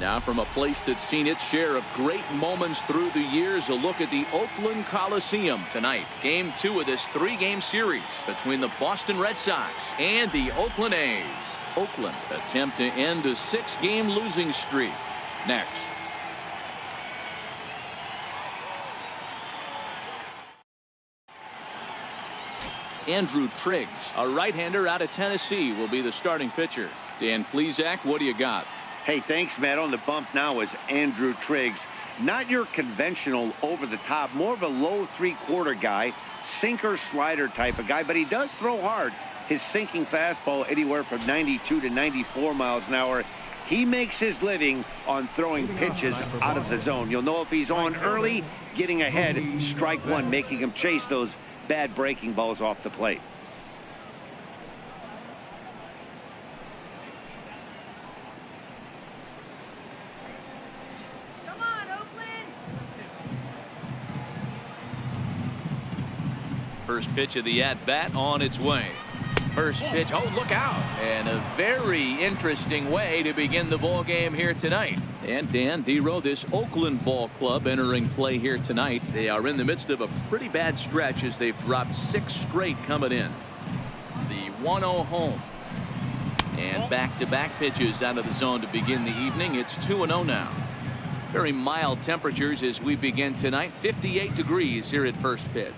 Now from a place that's seen its share of great moments through the years, a look at the Oakland Coliseum tonight. Game 2 of this 3-game series between the Boston Red Sox and the Oakland A's. Oakland attempt to end a 6-game losing streak. Next. Andrew Triggs, a right-hander out of Tennessee, will be the starting pitcher. Dan Plesac, what do you got? Hey, thanks, Matt. On the bump now is Andrew Triggs. Not your conventional over-the-top, more of a low three-quarter guy, sinker slider type of guy, but he does throw hard. His sinking fastball anywhere from 92 to 94 miles an hour. He makes his living on throwing pitches out of the zone. You'll know if he's on early, getting ahead, strike one, making him chase those bad breaking balls off the plate. Come on, Oakland. First pitch of the at-bat on its way. First pitch. Oh, look out. And a very interesting way to begin the ball game here tonight. And Dan Dero, this Oakland ball club entering play here tonight. They are in the midst of a pretty bad stretch as they've dropped 6 straight coming in. The 1-0 home. And back-to-back pitches out of the zone to begin the evening. It's 2-0 now. Very mild temperatures as we begin tonight. 58 degrees here at first pitch.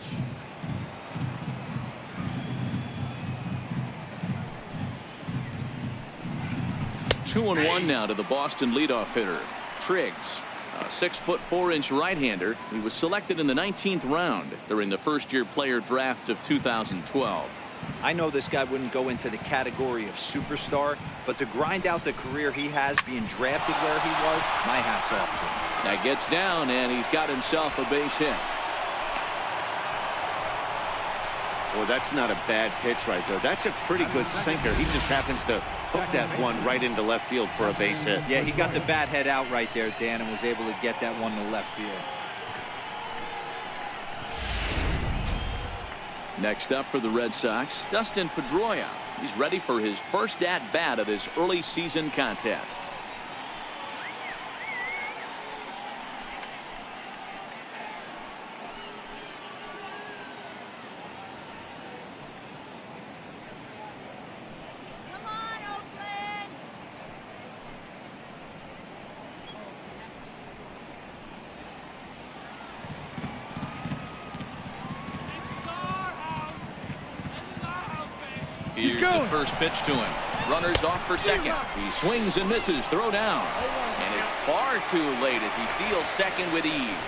2-1 now to the Boston leadoff hitter, Triggs, a 6'4" right-hander. He was selected in the 19th round during the first-year player draft of 2012. I know this guy wouldn't go into the category of superstar, but to grind out the career he has being drafted where he was, my hat's off to him. That gets down, and he's got himself a base hit. Well, that's not a bad pitch right there. That's a pretty good sinker. He just happens to hook that one right into left field for a base hit. Yeah, he got the bat head out right there, Dan, and was able to get that one to left field. Next up for the Red Sox, Dustin Pedroia. He's ready for his first at-bat of this early season contest. Here's the first pitch to him. Runners off for second. He swings and misses. Throw down. And it's far too late as he steals second with ease.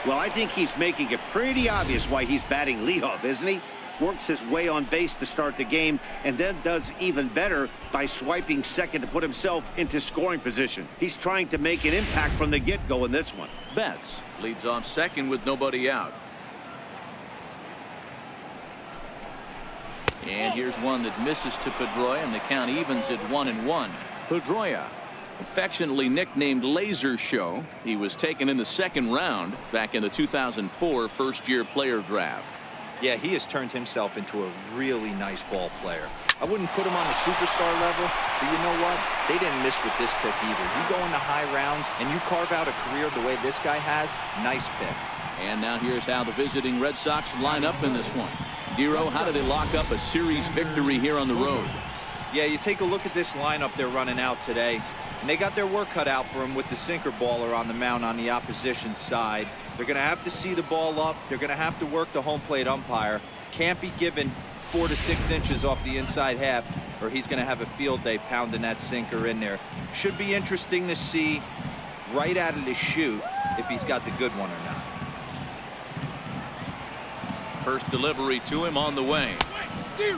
Well, I think he's making it pretty obvious why he's batting leadoff, isn't he? Works his way on base to start the game and then does even better by swiping second to put himself into scoring position. He's trying to make an impact from the get-go in this one. Betts leads off second with nobody out. And here's one that misses to Pedroia, and the count evens at 1-1. Pedroia, affectionately nicknamed Laser Show. He was taken in the second round back in the 2004 first-year player draft. Yeah, he has turned himself into a really nice ball player. I wouldn't put him on a superstar level, but you know what? They didn't miss with this pick either. You go into high rounds and you carve out a career the way this guy has, nice pick. And now here's how the visiting Red Sox line up in this one. Dero, how do they lock up a series victory here on the road? Yeah, you take a look at this lineup they're running out today, and they got their work cut out for them with the sinker baller on the mound on the opposition side. They're going to have to see the ball up. They're going to have to work the home plate umpire. Can't be given 4 to 6 inches off the inside half, or he's going to have a field day pounding that sinker in there. Should be interesting to see right out of the chute if he's got the good one or not. First delivery to him on the way.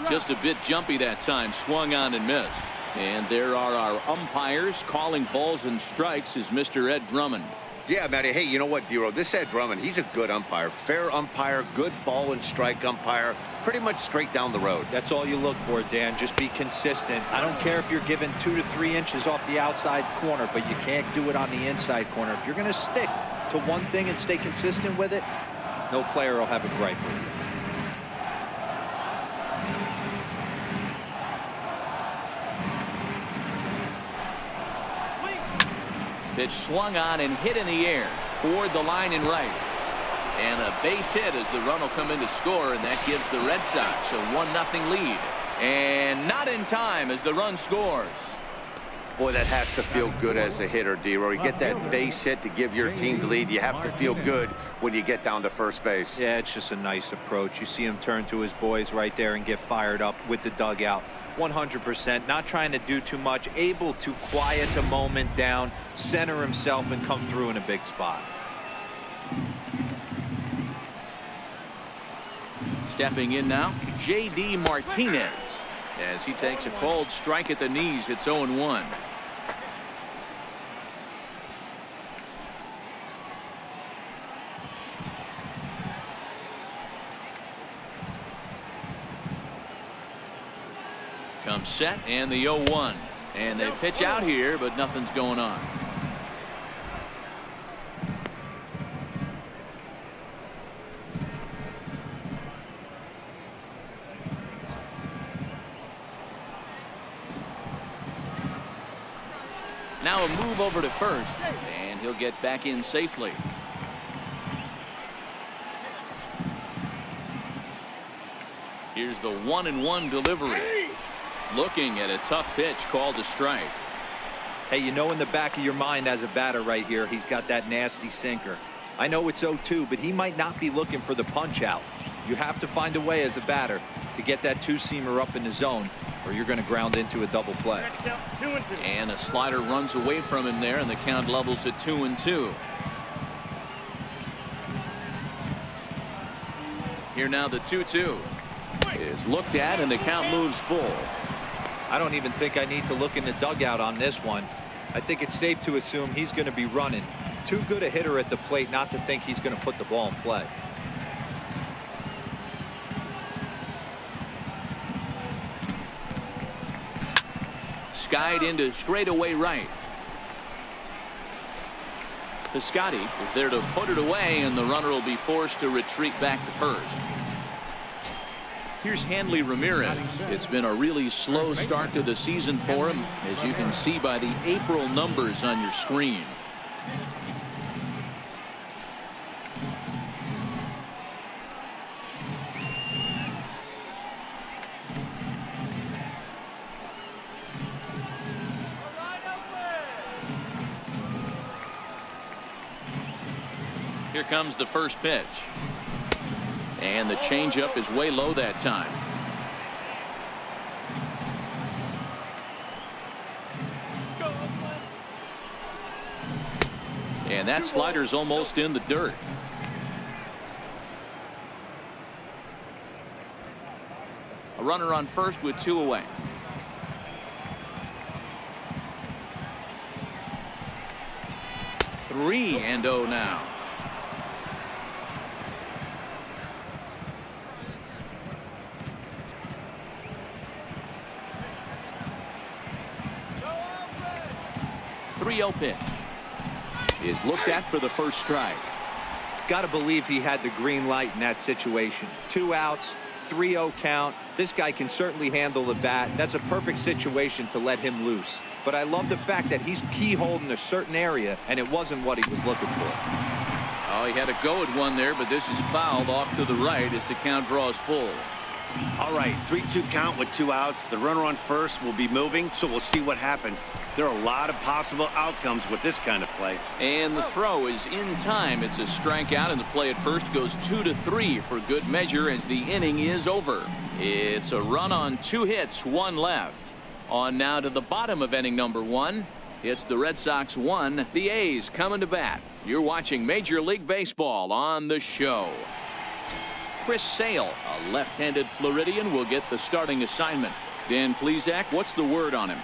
Just a bit jumpy that time. Swung on and missed. And there are our umpires calling balls and strikes is Mr. Ed Drummond. Yeah, Matty. Hey, you know what, Dero? This Ed Drummond, he's a good umpire. Fair umpire, good ball and strike umpire. Pretty much straight down the road. That's all you look for, Dan. Just be consistent. I don't care if you're given 2 to 3 inches off the outside corner, but you can't do it on the inside corner. If you're going to stick to one thing and stay consistent with it, no player will have a gripe with you. Pitch swung on and hit in the air toward the line and right. And a base hit as the run will come in to score, and that gives the Red Sox a 1-0 lead. And not in time as the run scores. Boy, that has to feel good as a hitter, D-Roy. You get that base hit to give your team the lead. You have to feel good when you get down to first base. Yeah, it's just a nice approach. You see him turn to his boys right there and get fired up with the dugout. 100%, not trying to do too much, able to quiet the moment down, center himself, and come through in a big spot. Stepping in now, J.D. Martinez, as he takes a cold strike at the knees. It's 0-1. Comes set, and the 0-1. And they pitch out here, but nothing's going on. Now a move over to first, and he'll get back in safely. Here's the 1-1 delivery. Looking at a tough pitch called a strike. Hey, you know in the back of your mind as a batter right here, he's got that nasty sinker. I know it's 0-2, but he might not be looking for the punch out. You have to find a way as a batter to get that two-seamer up in the zone, or you're going to ground into a double play. And a slider runs away from him there, and the count levels at 2-2. Here now the 2-2 is looked at, and the count moves full. I don't even think I need to look in the dugout on this one. I think it's safe to assume he's going to be running. Too good a hitter at the plate not to think he's going to put the ball in play. Skied into straightaway right. Piscotty is there to put it away, and the runner will be forced to retreat back to first. Here's Hanley Ramirez. It's been a really slow start to the season for him, as you can see by the April numbers on your screen. Here comes the first pitch. And the changeup is way low that time. And that slider's almost in the dirt. A runner on first with 2 away. Three and 0 now. Pitch is looked at for the first strike. Got to believe he had the green light in that situation. 2 outs, 3-0 count. This guy can certainly handle the bat. That's a perfect situation to let him loose. But I love the fact that he's keyholed in a certain area, and it wasn't what he was looking for. Oh, he had a go at one there, but this is fouled off to the right as the count draws full. All right, 3-2 count with 2 outs. The runner on first will be moving, so we'll see what happens. There are a lot of possible outcomes with this kind of play. And the throw is in time. It's a strikeout, and the play at first goes 2-3 for good measure as the inning is over. It's a run on 2 hits, 1 left. On now to the bottom of inning number 1. It's the Red Sox 1, the A's coming to bat. You're watching Major League Baseball on the show. Chris Sale, a left-handed Floridian, will get the starting assignment. Dan Plesac, what's the word on him?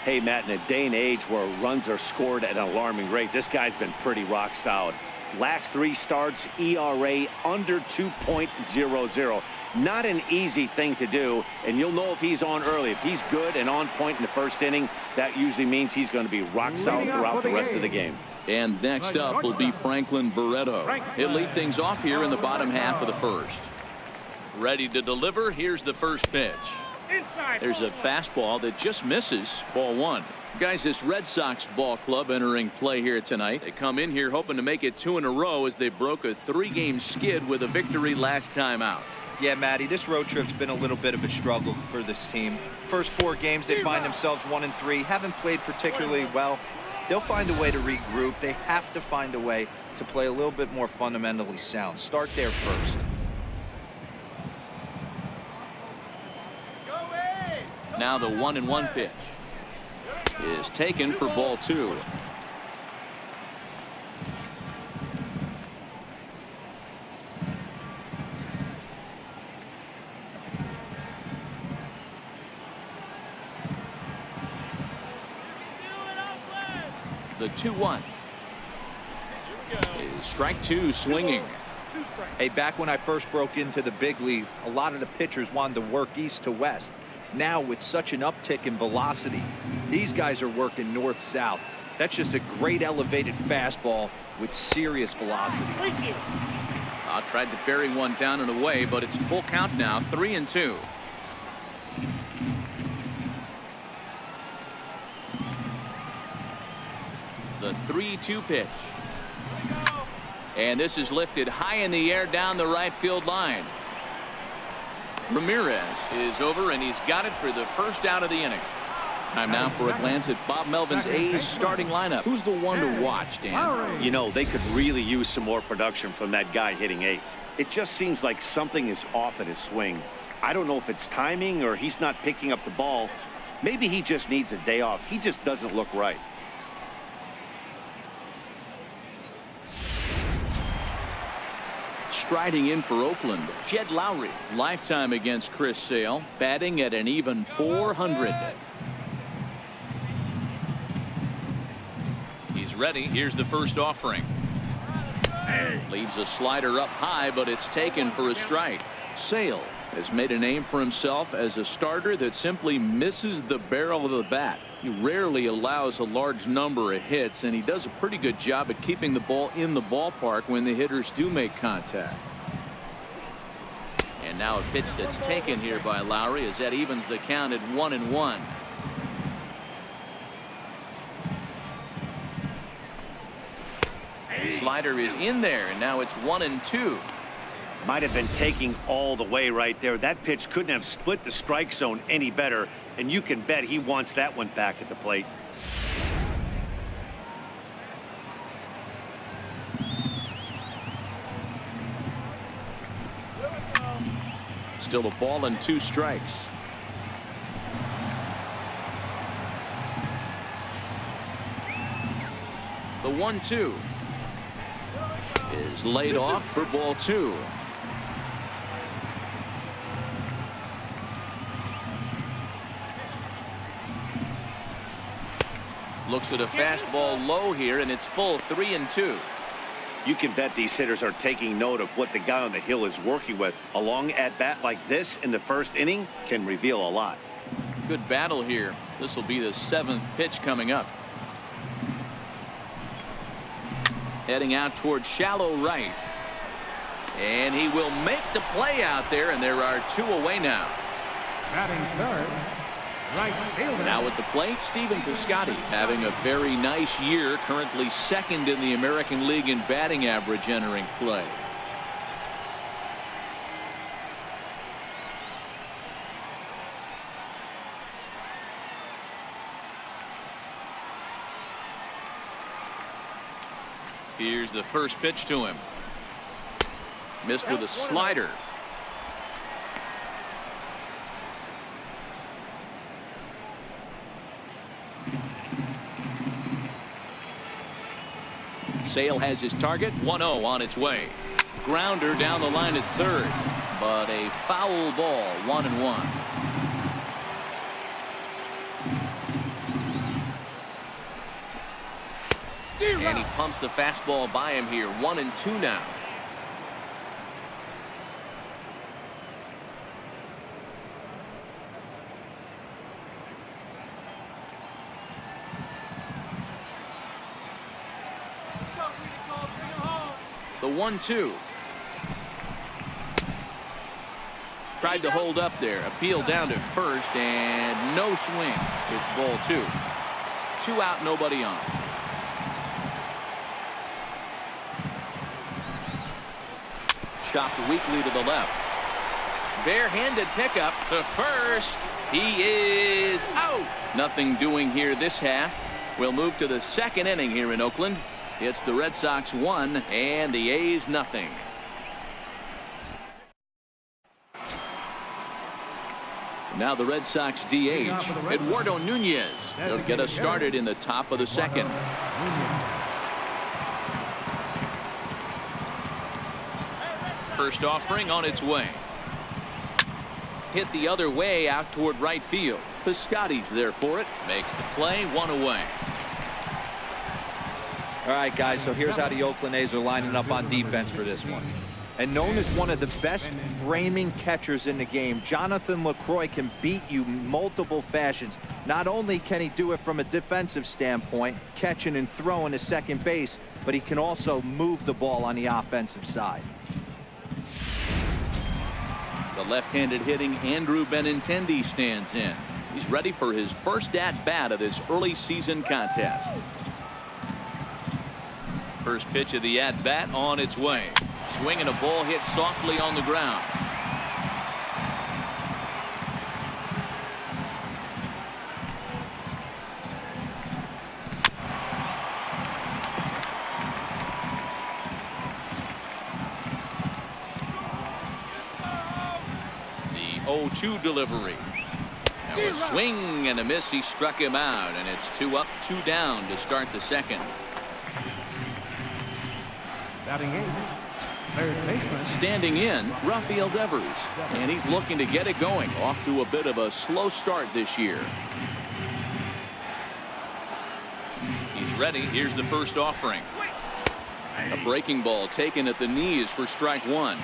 Hey, Matt, in a day and age where runs are scored at an alarming rate, this guy's been pretty rock solid. Last 3 starts, ERA under 2.00. Not an easy thing to do, and you'll know if he's on early. If he's good and on point in the first inning, that usually means he's going to be rock solid throughout the rest of the game. And next up will be Franklin Barreto. He'll lead things off here in the bottom half of the first. Ready to deliver. Here's the first pitch. There's a fastball that just misses. Ball one. Guys, this Red Sox ball club entering play here tonight. They come in here hoping to make it 2 in a row as they broke a 3-game skid with a victory last time out. Yeah, Matty, this road trip's been a little bit of a struggle for this team. First 4 games, they find themselves 1-3, haven't played particularly well. They'll find a way to regroup. They have to find a way to play a little bit more fundamentally sound. Start there first. Now the 1-1 pitch is taken for ball 2. The 2-1 is strike 2 swinging. Hey, back when I first broke into the big leagues, a lot of the pitchers wanted to work east to west. Now with such an uptick in velocity, these guys are working north-south. That's just a great elevated fastball with serious velocity. I tried to bury one down and away, but it's full count now, 3-2. The 3-2 pitch. And this is lifted high in the air down the right field line. Ramirez is over, and he's got it for the first out of the inning. Time now for a glance at Bob Melvin's A's starting lineup. Who's the one to watch, Dan? You know, they could really use some more production from that guy hitting 8th. It just seems like something is off at his swing. I don't know if it's timing or he's not picking up the ball. Maybe he just needs a day off. He just doesn't look right. Striding in for Oakland, Jed Lowry. Lifetime against Chris Sale, batting at an even .400. He's ready. Here's the first offering. Leaves a slider up high, but it's taken for a strike. Sale has made a name for himself as a starter that simply misses the barrel of the bat. He rarely allows a large number of hits, and he does a pretty good job at keeping the ball in the ballpark when the hitters do make contact. And now a pitch that's taken here by Lowry as that evens the count at 1-1. Slider is in there, and now it's 1-2. Might have been taking all the way right there. That pitch couldn't have split the strike zone any better, and you can bet he wants that one back at the plate. Still a ball and 2 strikes. The 1-2 is laid off for ball 2. Looks at a fastball low here, and it's full 3-2. You can bet these hitters are taking note of what the guy on the hill is working with. A long at-bat like this in the first inning can reveal a lot. Good battle here. This will be the 7th pitch coming up. Heading out towards shallow right. And he will make the play out there, and there are 2 away now. Batting third, right fielder. Now at the plate, Stephen Piscotty having a very nice year, currently 2nd in the American League in batting average entering play. Here's the first pitch to him. Missed with a slider. Sale has his target. 1-0 on its way. Grounder down the line at third, but a foul ball. 1-1. And he pumps the fastball by him here. 1-2 now. The 1-2. tried to hold up there. Appeal down to first and no swing. It's ball 2. 2 out, nobody on. Chopped weakly to the left. Barehanded pickup to first. He is out. Nothing doing here this half. We'll move to the second inning here in Oakland. It's the Red Sox 1 and the A's nothing. Now the Red Sox DH, Eduardo Nunez. He'll get us started in the top of the second. First offering on its way. Hit the other way out toward right field. Piscotty's there for it. Makes the play, 1 away. All right, guys, so here's how the Oakland A's are lining up on defense for this one. And known as one of the best framing catchers in the game, Jonathan LaCroix can beat you multiple fashions. Not only can he do it from a defensive standpoint, catching and throwing to second base, but he can also move the ball on the offensive side. The left-handed hitting Andrew Benintendi stands in. He's ready for his first at-bat of this early season contest. First pitch of the at-bat on its way. Swing and a ball hit softly on the ground. The 0-2 delivery. Now a swing and a miss. He struck him out, and it's 2 up, 2 down to start the second. Batting 8, third baseman. Standing in, Rafael Devers, and he's looking to get it going. Off to a bit of a slow start this year. He's ready. Here's the first offering. A breaking ball taken at the knees for strike 1.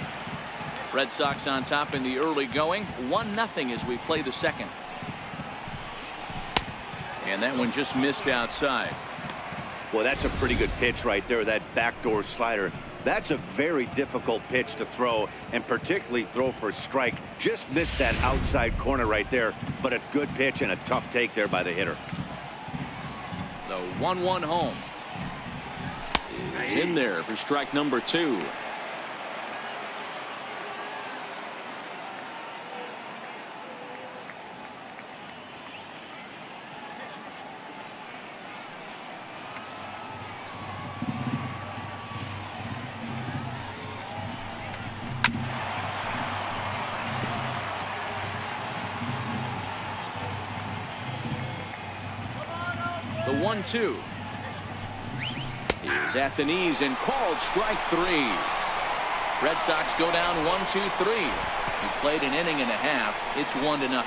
Red Sox on top in the early going. 1-0 as we play the second. And that one just missed outside. Well, that's a pretty good pitch right there, that backdoor slider. That's a very difficult pitch to throw, and particularly throw for a strike. Just missed that outside corner right there, but a good pitch and a tough take there by the hitter. The 1-1 home is in there for strike number 2. The 1-2 is at the knees and called strike 3. Red Sox go down 1-2-3. He played an inning and a half. It's 1-0.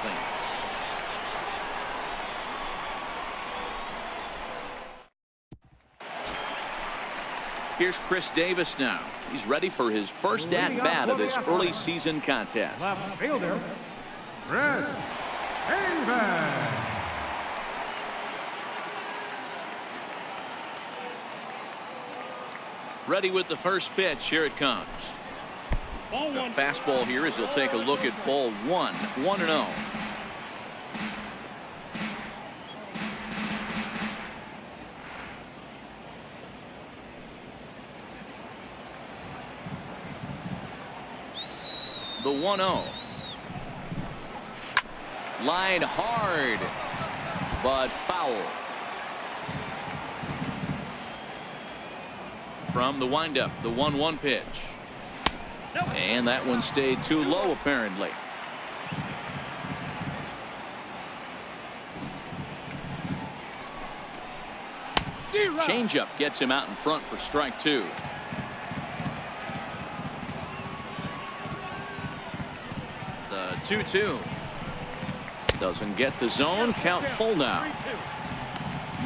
Here's Chris Davis now. He's ready for his first at-bat of this early season contest. Left fielder, Chris Davis. Ready with the first pitch. Here it comes. The fastball here as he'll take a look at ball 1. 1-0. The 1-0. Line hard, but foul. From the windup, the 1-1 pitch. And that one stayed too low, apparently. Changeup gets him out in front for strike 2. The 2-2 doesn't get the zone. Count full now.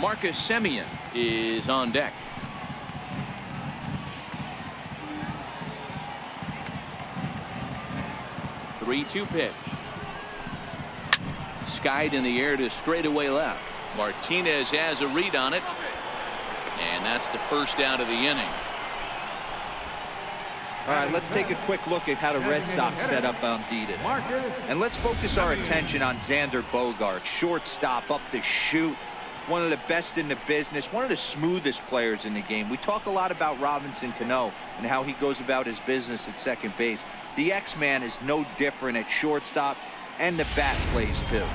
Marcus Semien is on deck. 3-2 pitch. Skied in the air to straightaway left. Martinez has a read on it. And that's the first out of the inning. All right, let's take a quick look at how the Red Sox set up on D today. And let's focus our attention on Xander Bogaerts, shortstop, up to shoot. One of the best in the business, one of the smoothest players in the game. We talk a lot about Robinson Cano and how he goes about his business at second base. The X-Man is no different at shortstop, and the bat plays too.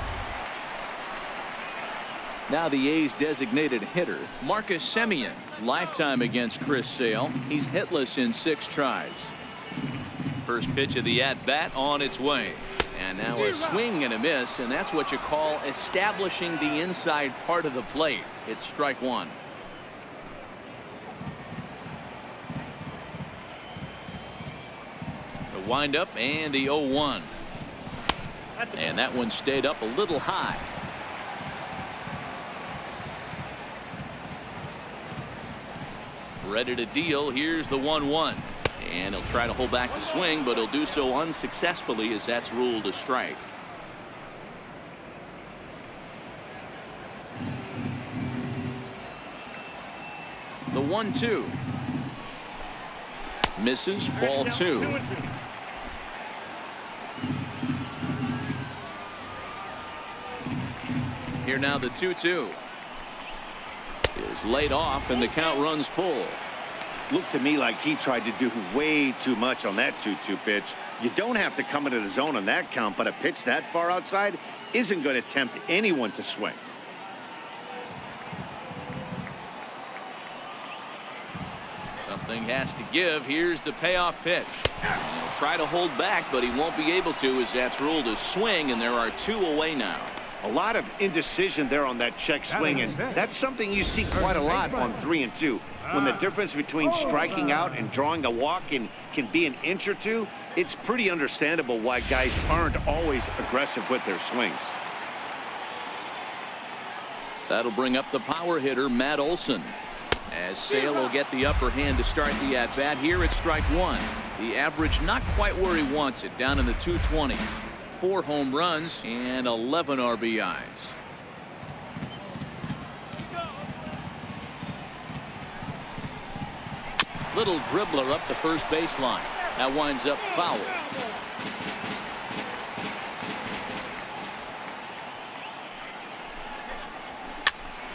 Now the A's designated hitter, Marcus Semien, lifetime against Chris Sale. He's hitless in 6 tries. First pitch of the at-bat on its way. And now a swing and a miss, and that's what you call establishing the inside part of the plate. It's strike 1. The windup and the 0-1. And that one stayed up a little high. Ready to deal. Here's the 1-1. And he'll try to hold back the swing, but he'll do so unsuccessfully as that's ruled a strike. The 1-2. Misses, ball 2. Here now the 2-2. Is laid off, and the count runs full. Looked to me like he tried to do way too much on that 2-2 pitch. You don't have to come into the zone on that count, but a pitch that far outside isn't going to tempt anyone to swing. Something has to give. Here's the payoff pitch. He'll try to hold back, but he won't be able to, as that's ruled a swing, and there are 2 away now. A lot of indecision there on that check swing, and that's something you see quite a lot on 3 and 2. When the difference between striking out and drawing a walk can be an inch or 2, it's pretty understandable why guys aren't always aggressive with their swings. That'll bring up the power hitter, Matt Olson. As Sale will get the upper hand to start the at-bat. Here it's strike 1. The average not quite where he wants it, down in the 220s. 4 home runs and 11 RBIs. Little dribbler up the first baseline. That winds up foul.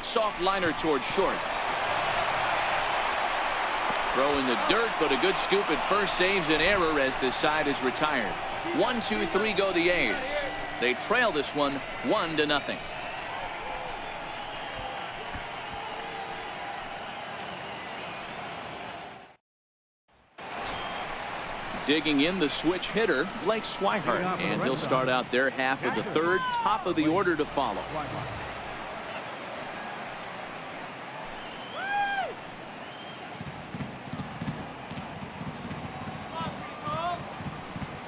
Soft liner towards short. Throw in the dirt, but a good scoop at first saves an error as this side is retired. 1, 2, 3 go the A's. They trail this one 1-0. Digging in the switch hitter, Blake Swihart, and he'll start out their half of the 3rd, top of the order to follow.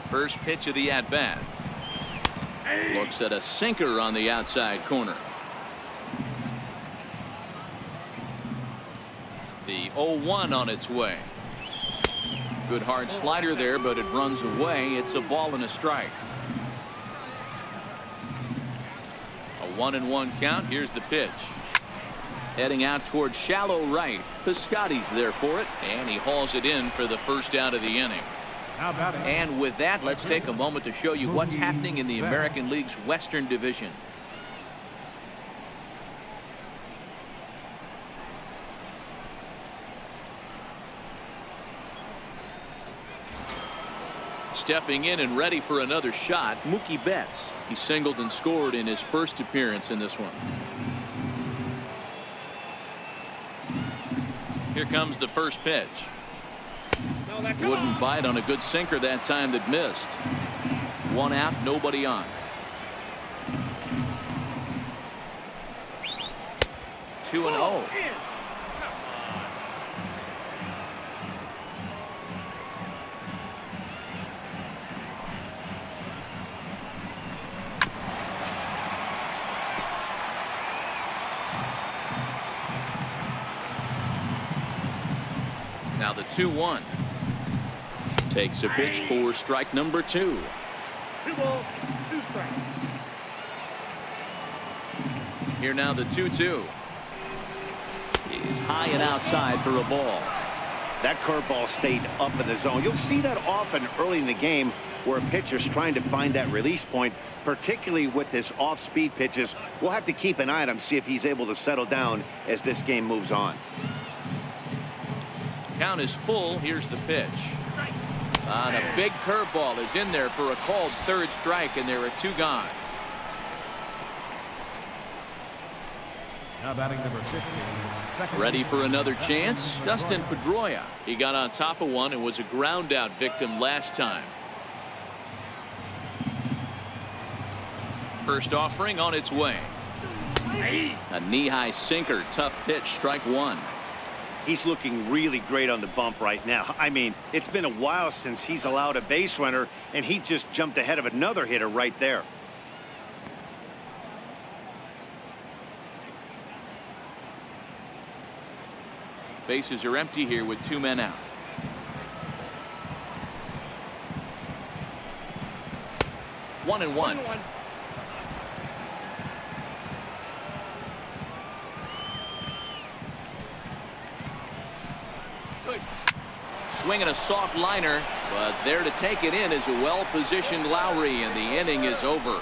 First pitch of the at-bat. Looks at a sinker on the outside corner. The 0-1 on its way. Good hard slider there, but it runs away. It's a ball and a strike. A 1-1 count. Here's the pitch. Heading out towards shallow right. Piscotty's there for it, and he hauls it in for the first out of the inning. And with that, let's take a moment to show you what's happening in the American League's Western Division. Stepping in and ready for another shot, Mookie Betts. He singled and scored in his first appearance in this one. Here comes the first pitch. Wouldn't bite on a good sinker that time that missed. 1 out, nobody on. 2-0. Now the 2-1. Takes a pitch for strike number 2. 2 balls, 2 strikes. Here now the 2-2. He's high and outside for a ball. That curveball stayed up in the zone. You'll see that often early in the game where a pitcher's trying to find that release point, particularly with his off-speed pitches. We'll have to keep an eye on him, see if he's able to settle down as this game moves on. Count is full. Here's the pitch. And a big curveball is in there for a called third strike, and there are 2 gone. Now batting number 15. Ready for another chance? Dustin Pedroia. He got on top of one and was a ground out victim last time. First offering on its way. A knee-high sinker. Tough pitch. Strike 1. He's looking really great on the bump right now. I mean, it's been a while since he's allowed a base runner, and he just jumped ahead of another hitter right there. Bases are empty here with 2 men out. One and one. Swinging a soft liner, but there to take it in is a well-positioned Lowry, and the inning is over.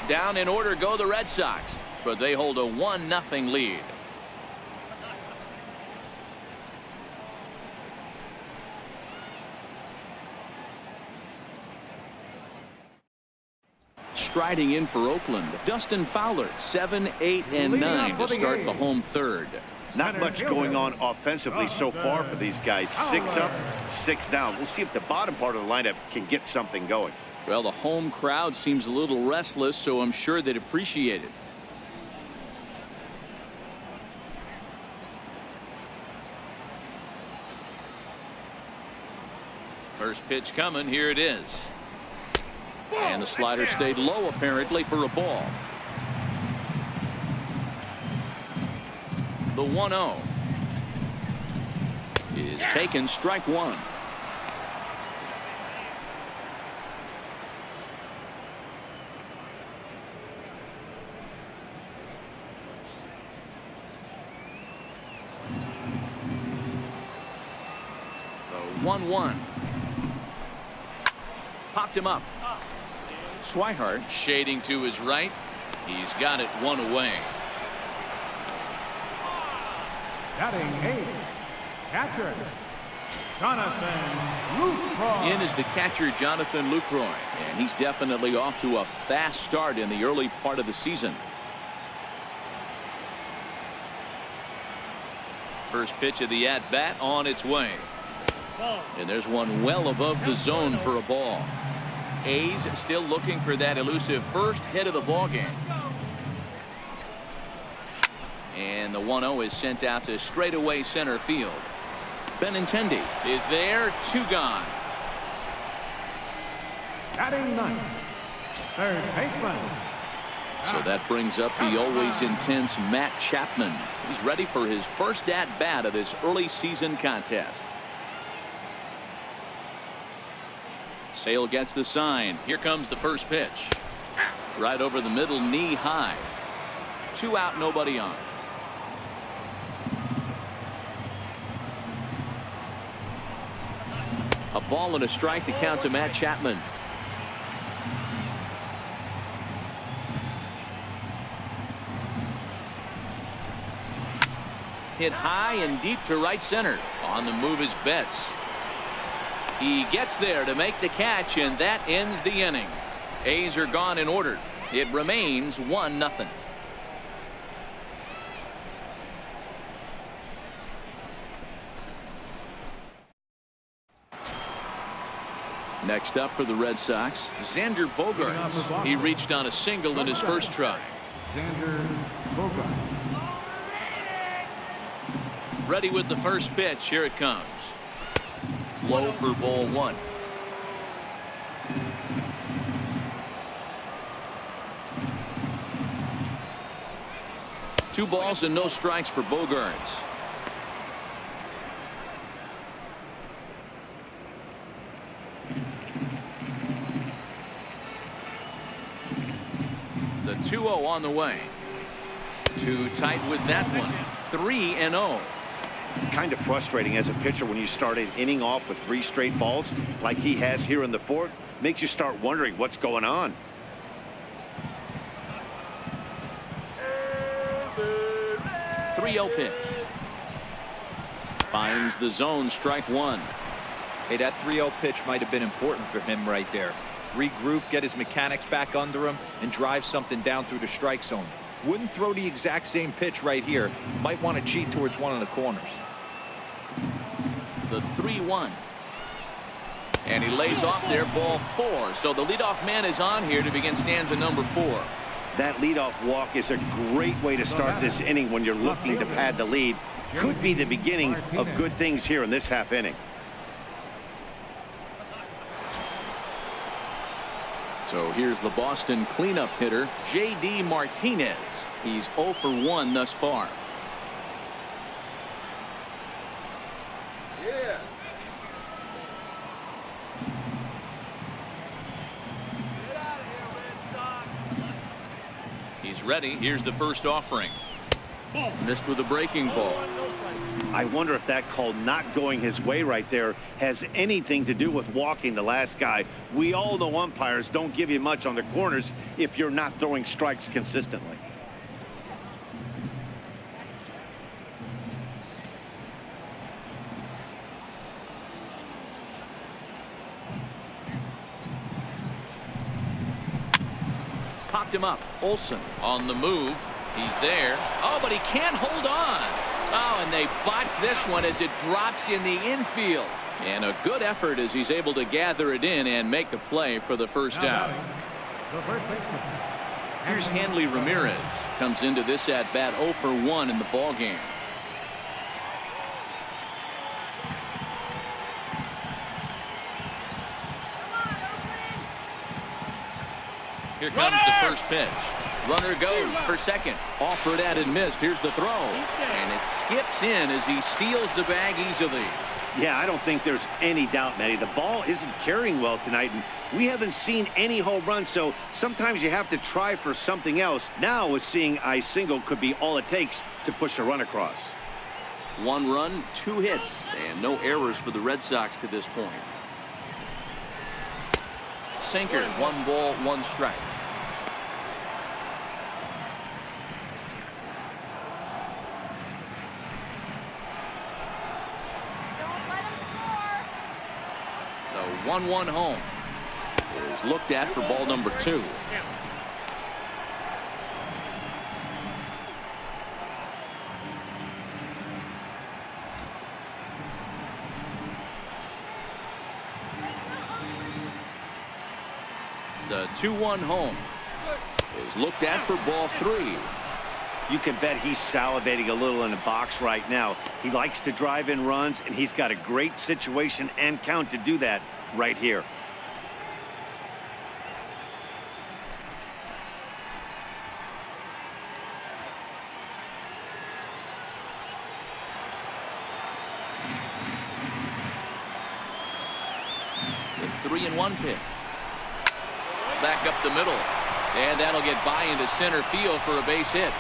Down in order go the Red Sox, but they hold a 1-0 lead. Striding in for Oakland, Dustin Fowler, 7, 8, and 9 to start the home third. Not much going on offensively so far for these guys. 6 up, 6 down. We'll see if the bottom part of the lineup can get something going. Well, the home crowd seems a little restless, so I'm sure they'd appreciate it. First pitch coming. Here it is. And the slider stayed low apparently for a ball. The 1-0 is taken. Strike 1. The 1-1 popped him up. Swihart shading to his right. He's got it 1 away. Batting 8, catcher, Jonathan Lucroy. In is the catcher, Jonathan Lucroy, and he's definitely off to a fast start in the early part of the season. First pitch of the at-bat on its way. And there's one well above the zone for a ball. A's still looking for that elusive first hit of the ball game. And the 1-0 is sent out to straightaway center field. Benintendi is there. 2 gone. Batting 9th, third baseman. So that brings up the always intense Matt Chapman. He's ready for his first at-bat of this early season contest. Sale gets the sign. Here comes the first pitch. Right over the middle, knee high. 2 out, nobody on. A ball and a strike to count to Matt Chapman. Hit high and deep to right center. On the move is Betts. He gets there to make the catch, and that ends the inning. A's are gone in order. It remains 1-0. Next up for the Red Sox, Xander Bogaerts. He reached on a single in his first try. Xander Bogaerts. Ready with the first pitch. Here it comes. Low for ball 1. Two balls and no strikes for Bogaerts. The 2-0 on the way. Too tight with that one. 3-0. Kind of frustrating as a pitcher when you start an inning off with 3 straight balls like he has here in the 4th. Makes you start wondering what's going on. Three-zero pitch. Finds the zone, strike 1. Hey, that 3-0 pitch might have been important for him right there. Regroup, get his mechanics back under him, and drive something down through the strike zone. Wouldn't throw the exact same pitch right here. Might want to cheat towards one of the corners. The 3-1. And he lays off there, ball 4. So the leadoff man is on here to begin stanza number 4. That leadoff walk is a great way to start this inning when you're looking to pad the lead. Could be the beginning of good things here in this half inning. So here's the Boston cleanup hitter, J.D. Martinez. He's 0 for 1 thus far. Yeah. He's ready. Here's the first offering. Missed with a breaking ball. I wonder if that call not going his way right there has anything to do with walking the last guy. We all know umpires don't give you much on the corners if you're not throwing strikes consistently. Popped him up. Olsen on the move. He's there. Oh, but he can't hold on. Oh, and they botch this one as it drops in the infield. And a good effort as he's able to gather it in and make a play for the first out. Here's Hanley Ramirez. Comes into this at bat 0 for 1 in the ball game. Here comes the first pitch. Runner goes for second. Offered at and missed. Here's the throw. And it skips in as he steals the bag easily. Yeah, I don't think there's any doubt, Matty. The ball isn't carrying well tonight, and we haven't seen any home runs, so sometimes you have to try for something else. Now, with seeing I single could be all it takes to push a run across. 1 run, 2 hits, and no errors for the Red Sox to this point. Sinker, 1 ball, 1 strike. The 1-1 home is looked at for ball number 2. The 2-1 home is looked at for ball 3. You can bet he's salivating a little in the box right now. He likes to drive in runs, and he's got a great situation and count to do that right here. The 3-1 pitch. Back up the middle, and that'll get by into center field for a base hit.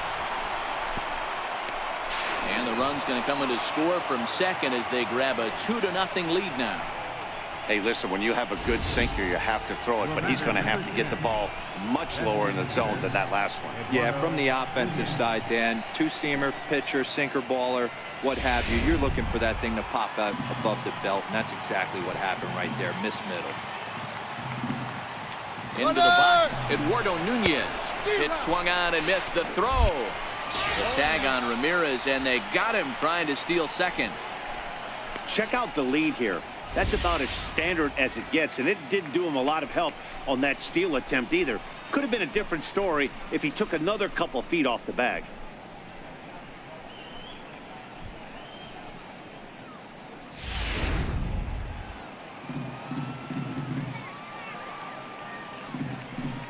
And the run's going to come in to score from second as they grab a 2-0 lead now. Hey, listen, when you have a good sinker, you have to throw it, but he's going to have to get the ball much lower in the zone than that last one. Yeah, from the offensive side, Dan, 2-seamer, pitcher, sinker baller, what have you. You're looking for that thing to pop out above the belt, and that's exactly what happened right there. Miss middle. Into the box, Eduardo Nunez. It swung on and missed the throw. The tag on Ramirez, and they got him trying to steal second. Check out the lead here. That's about as standard as it gets, and it didn't do him a lot of help on that steal attempt either. Could have been a different story if he took another couple feet off the bag.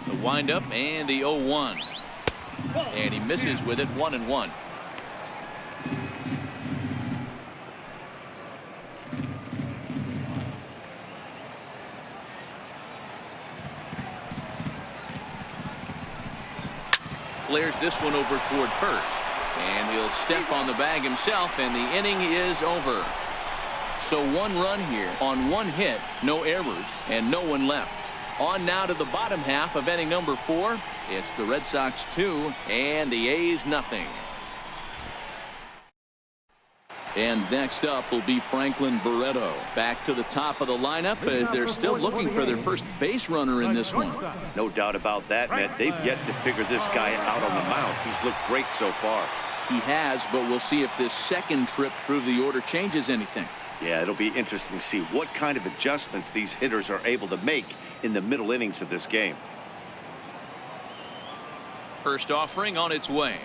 The windup and the 0-1. And he misses with it, 1-1. Flares this one over toward first. And he'll will step on the bag himself, and the inning is over. So 1 run here on 1 hit, no errors, and no one left. On now to the bottom half of inning number 4. It's the Red Sox 2 and the A's nothing. And next up will be Franklin Barreto. Back to the top of the lineup as they're still looking for their first base runner in this one. No doubt about that, Matt. They've yet to figure this guy out on the mound. He's looked great so far. He has, but we'll see if this second trip through the order changes anything. Yeah, it'll be interesting to see what kind of adjustments these hitters are able to make in the middle innings of this game. First offering on its way.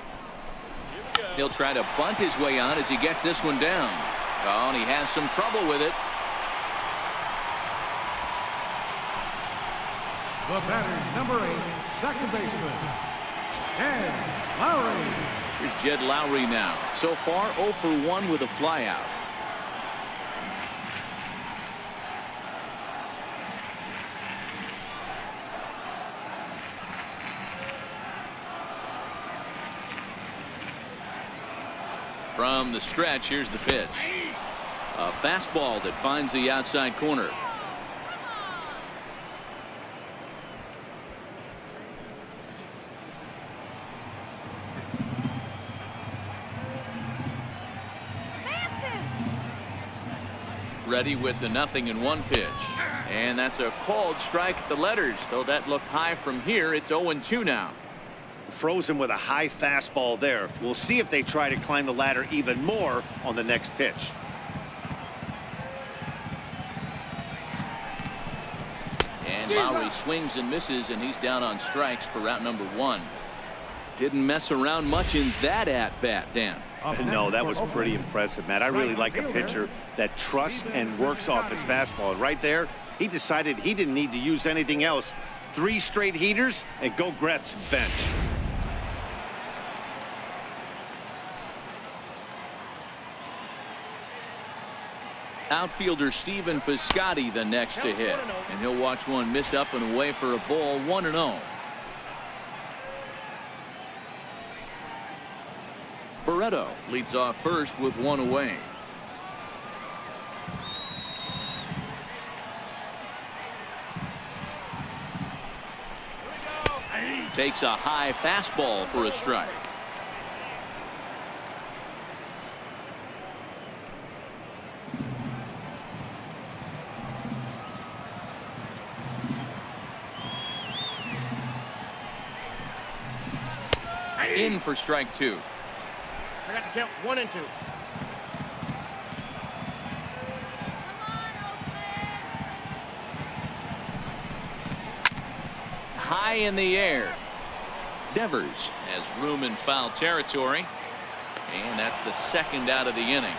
He'll try to bunt his way on as he gets this one down. Oh, and he has some trouble with it. The batter, number 8, second baseman, Jed Lowry. Here's Jed Lowry now. So far 0 for 1 with a flyout. From the stretch, here's the pitch. A fastball that finds the outside corner. Ready with the 0-1 pitch. And that's a called strike at the letters, though that looked high from here. It's 0-2 now. Frozen with a high fastball there. We'll see if they try to climb the ladder even more on the next pitch. And Lowry swings and misses, and he's down on strikes for route number 1. Didn't mess around much in that at-bat, Dan. No, that was pretty impressive, Matt. I really like a pitcher that trusts and works off his fastball. Right there, he decided he didn't need to use anything else. 3 straight heaters and go grab some bench. Outfielder Stephen Piscotty the next to hit, and he'll watch one miss up and away for a ball. 1-0. Barreto leads off first with 1 away. Takes a high fastball for a strike. In for strike 2. I got to count 1 and 2. High in the air. Devers has room in foul territory, and that's the second out of the inning.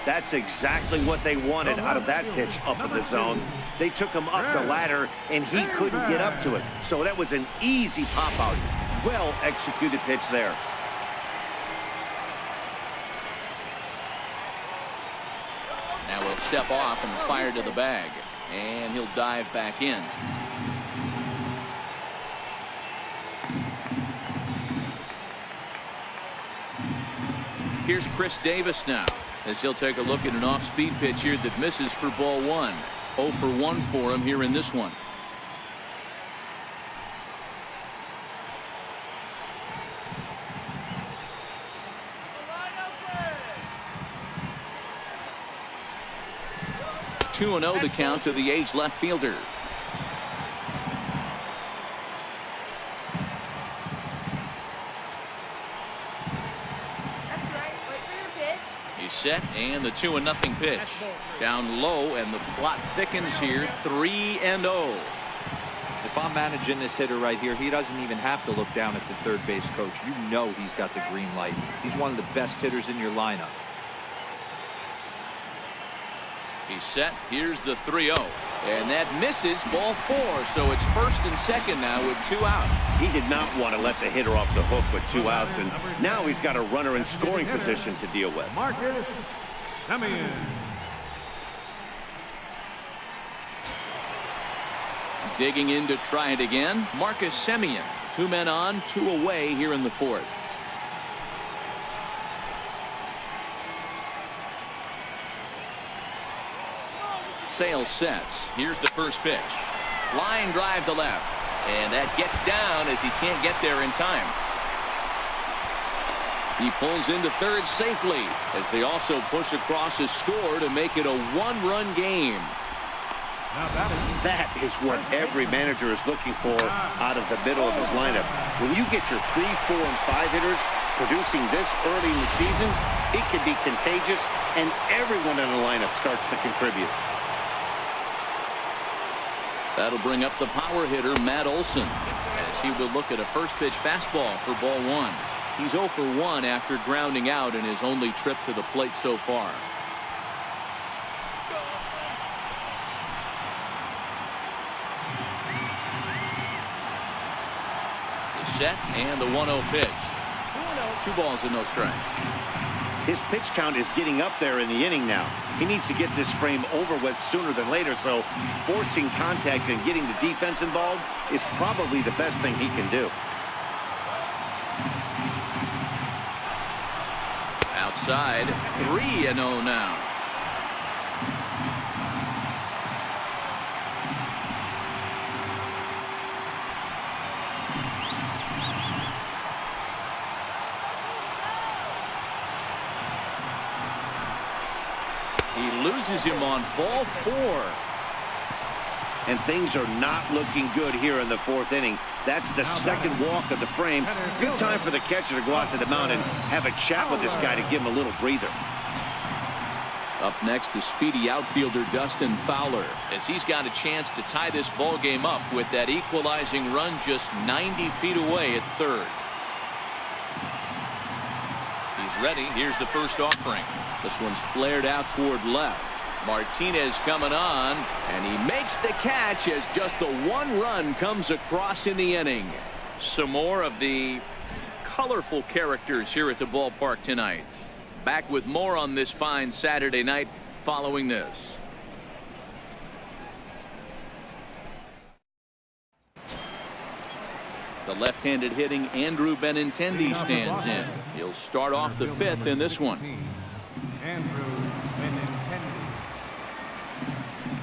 That's exactly what they wanted out of that pitch up in the zone. They took him up the ladder, and he couldn't get up to it. So that was an easy pop-out. Well-executed pitch there. Now he'll step off and fire to the bag, and he'll dive back in. Here's Chris Davis now, as he'll take a look at an off-speed pitch here that misses for ball 1. 0 for 1 for him here in this one. Two and 0 the count to the A's left fielder. Set, and the 2-0 pitch. Down low, and the plot thickens here. 3-0. If I'm managing this hitter right here, he doesn't even have to look down at the third base coach. You know he's got the green light. He's one of the best hitters in your lineup. He's set. Here's the 3-0. And that misses, ball 4. So it's first and second now with 2 out. He did not want to let the hitter off the hook with 2 outs, and now he's got a runner in scoring position to deal with. Marcus Semien. Digging in to try it again, Marcus Semien. 2 men on, 2 away here in the 4th. Sale sets. Here's the first pitch. Line drive to left. And that gets down as he can't get there in time. He pulls into third safely as they also push across his score to make it a 1-run game. That is what every manager is looking for out of the middle of his lineup. When you get your 3, 4, and 5 hitters producing this early in the season, it can be contagious, and everyone in the lineup starts to contribute. That'll bring up the power hitter, Matt Olson, as he will look at a first pitch fastball for ball 1. He's 0 for 1 after grounding out in his only trip to the plate so far. The set and the 1-0 pitch. 2 balls and no strikes. His pitch count is getting up there in the inning now. He needs to get this frame over with sooner than later, so forcing contact and getting the defense involved is probably the best thing he can do. Outside, 3-0 now. He loses him on ball 4. And things are not looking good here in the 4th inning. That's the second walk of the frame. Good time for the catcher to go out to the mound and have a chat with this guy to give him a little breather. Up next, the speedy outfielder Dustin Fowler, as he's got a chance to tie this ball game up with that equalizing run just 90 feet away at third. He's ready. Here's the first offering. This one's flared out toward left. Martinez coming on, and he makes the catch as just the 1 run comes across in the inning. Some more of the colorful characters here at the ballpark tonight. Back with more on this fine Saturday night following this. The left-handed hitting Andrew Benintendi stands in. He'll start off the 5th in this one.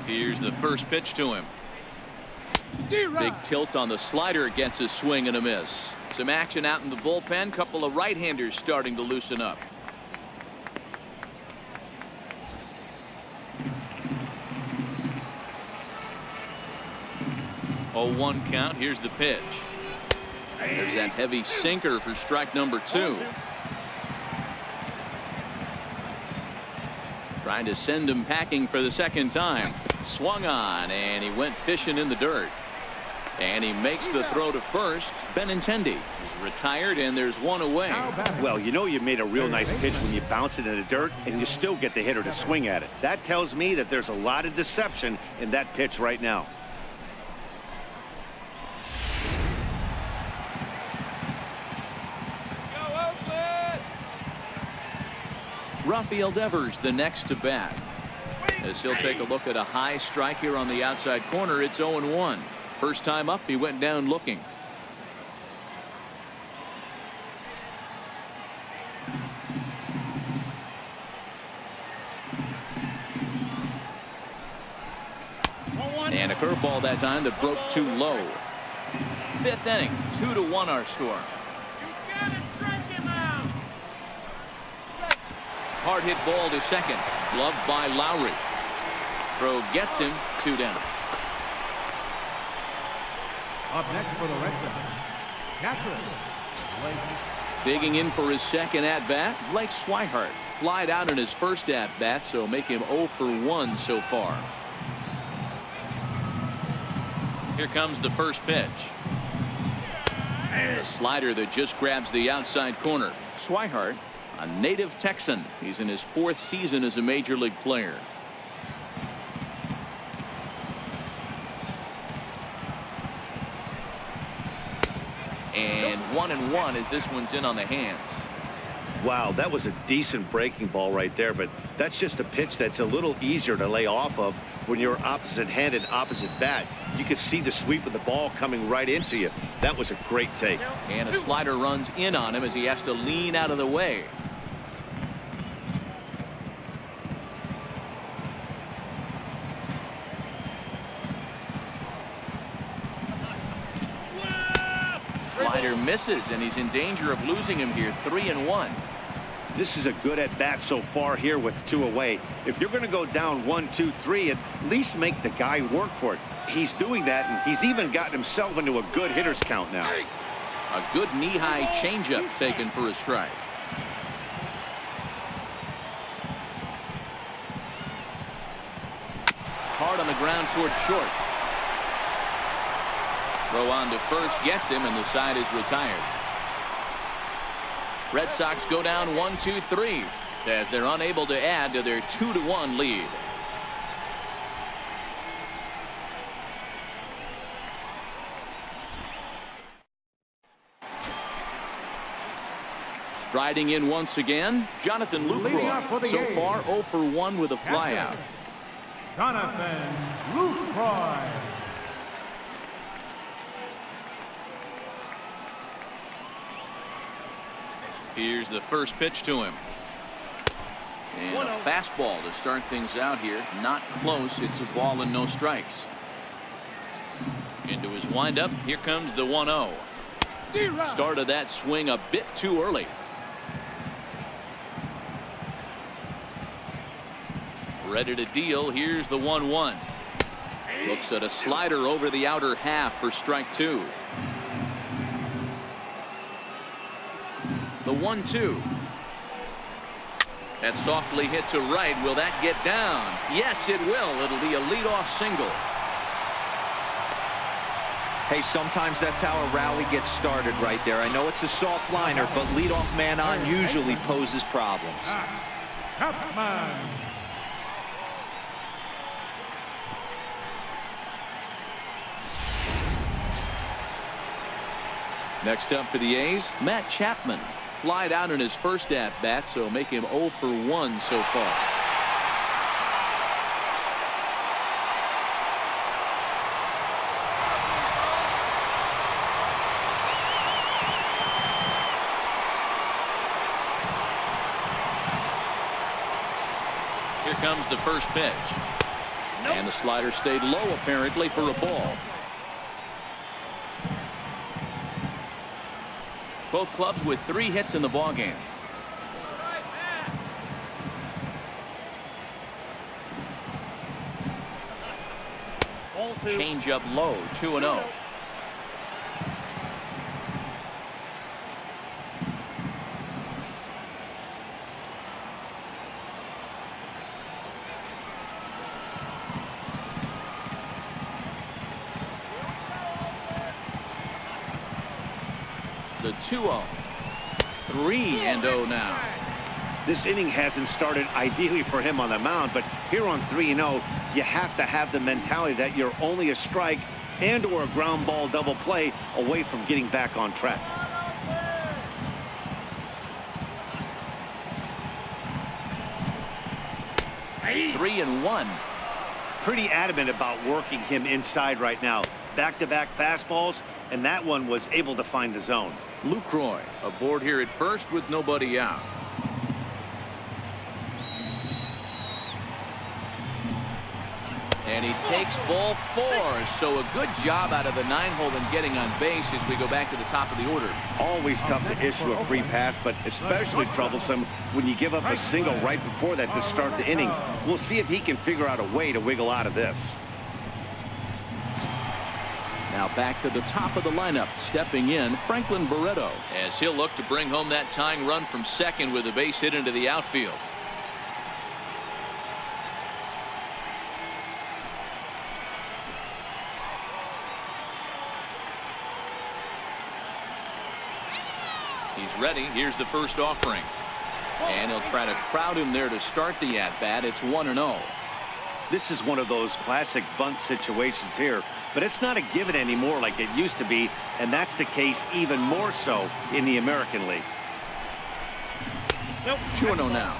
Here's the first pitch to him. Big tilt on the slider, gets a swing and a miss. Some action out in the bullpen. Couple of right-handers starting to loosen up. Oh, 1 count. Here's the pitch. There's that heavy sinker for strike number 2. Trying to send him packing for the second time. Swung on, and he went fishing in the dirt. And he makes the throw to first. Benintendi is retired, and there's 1 away. Well, you know you made a real nice pitch when you bounce it in the dirt, and you still get the hitter to swing at it. That tells me that there's a lot of deception in that pitch right now. Rafael Devers the next to bat, as he'll take a look at a high strike here on the outside corner. It's 0-1. First time up, he went down looking. And a curveball that time that broke too low. 5th inning, 2-1 our score. Hard hit ball to second. Gloved by Lowry. Throw gets him. 2 down. Up next for the Red Sox, catcher, Blake. Digging in for his second at bat, Blake Swihart. Flied out in his first at bat, so make him 0 for 1 so far. Here comes the first pitch. The slider that just grabs the outside corner. Swihart, a native Texan. He's in his 4th season as a major league player. And 1-1 as this one's in on the hands. Wow, that was a decent breaking ball right there, but that's just a pitch that's a little easier to lay off of when you're opposite-handed, opposite bat. You could see the sweep of the ball coming right into you. That was a great take. And a slider runs in on him as he has to lean out of the way. Slider misses, and he's in danger of losing him here. 3-1. This is a good at bat so far here with 2 away. If you're going to go down 1, 2, 3, at least make the guy work for it. He's doing that, and he's even gotten himself into a good hitter's count now. A good knee-high changeup taken for a strike. Hard on the ground towards short. Throw on to first gets him, and the side is retired. Red Sox go down 1-2-3 as they're unable to add to their 2-1 lead. Striding in once again, Jonathan Lucroy. So far 0 for 1 with a flyout. Jonathan Lucroy. Here's the first pitch to him. And a fastball to start things out here. Not close. It's a ball and no strikes. Into his windup. Here comes the 1-0. Started that swing a bit too early. Ready to deal. Here's the 1-1. Looks at a slider over the outer half for strike 2. The 1-2. That's softly hit to right. Will that get down? Yes, it will. It'll be a leadoff single. Hey, sometimes that's how a rally gets started right there. I know it's a soft liner, but leadoff man on usually poses problems. Chapman. Next up for the A's, Matt Chapman. Flied out in his first at-bat, so make him 0 for 1 so far. Here comes the first pitch. And the slider stayed low apparently for a ball. Both clubs with 3 hits in the ballgame. Change up low, 2-0. The 2-0. 3-0 now. This inning hasn't started ideally for him on the mound, but here on 3-0, you have to have the mentality that you're only a strike and or a ground ball double play away from getting back on track. Three and 1. Pretty adamant about working him inside right now. Back-to-back fastballs, and that one was able to find the zone. Lucroy aboard here at first with nobody out. And he takes ball 4. So a good job out of the 9-hole in getting on base as we go back to the top of the order. Always tough to issue a free pass, but especially troublesome when you give up a single right before that to start the inning. We'll see if he can figure out a way to wiggle out of this. Now back to the top of the lineup, stepping in Franklin Barreto, as he'll look to bring home that tying run from second with a base hit into the outfield. He's ready. Here's the first offering. And he'll try to crowd him there to start the at-bat. It's 1-0. This is one of those classic bunt situations here, but it's not a given anymore like it used to be, and that's the case even more so in the American League. Nope. 2-0 now.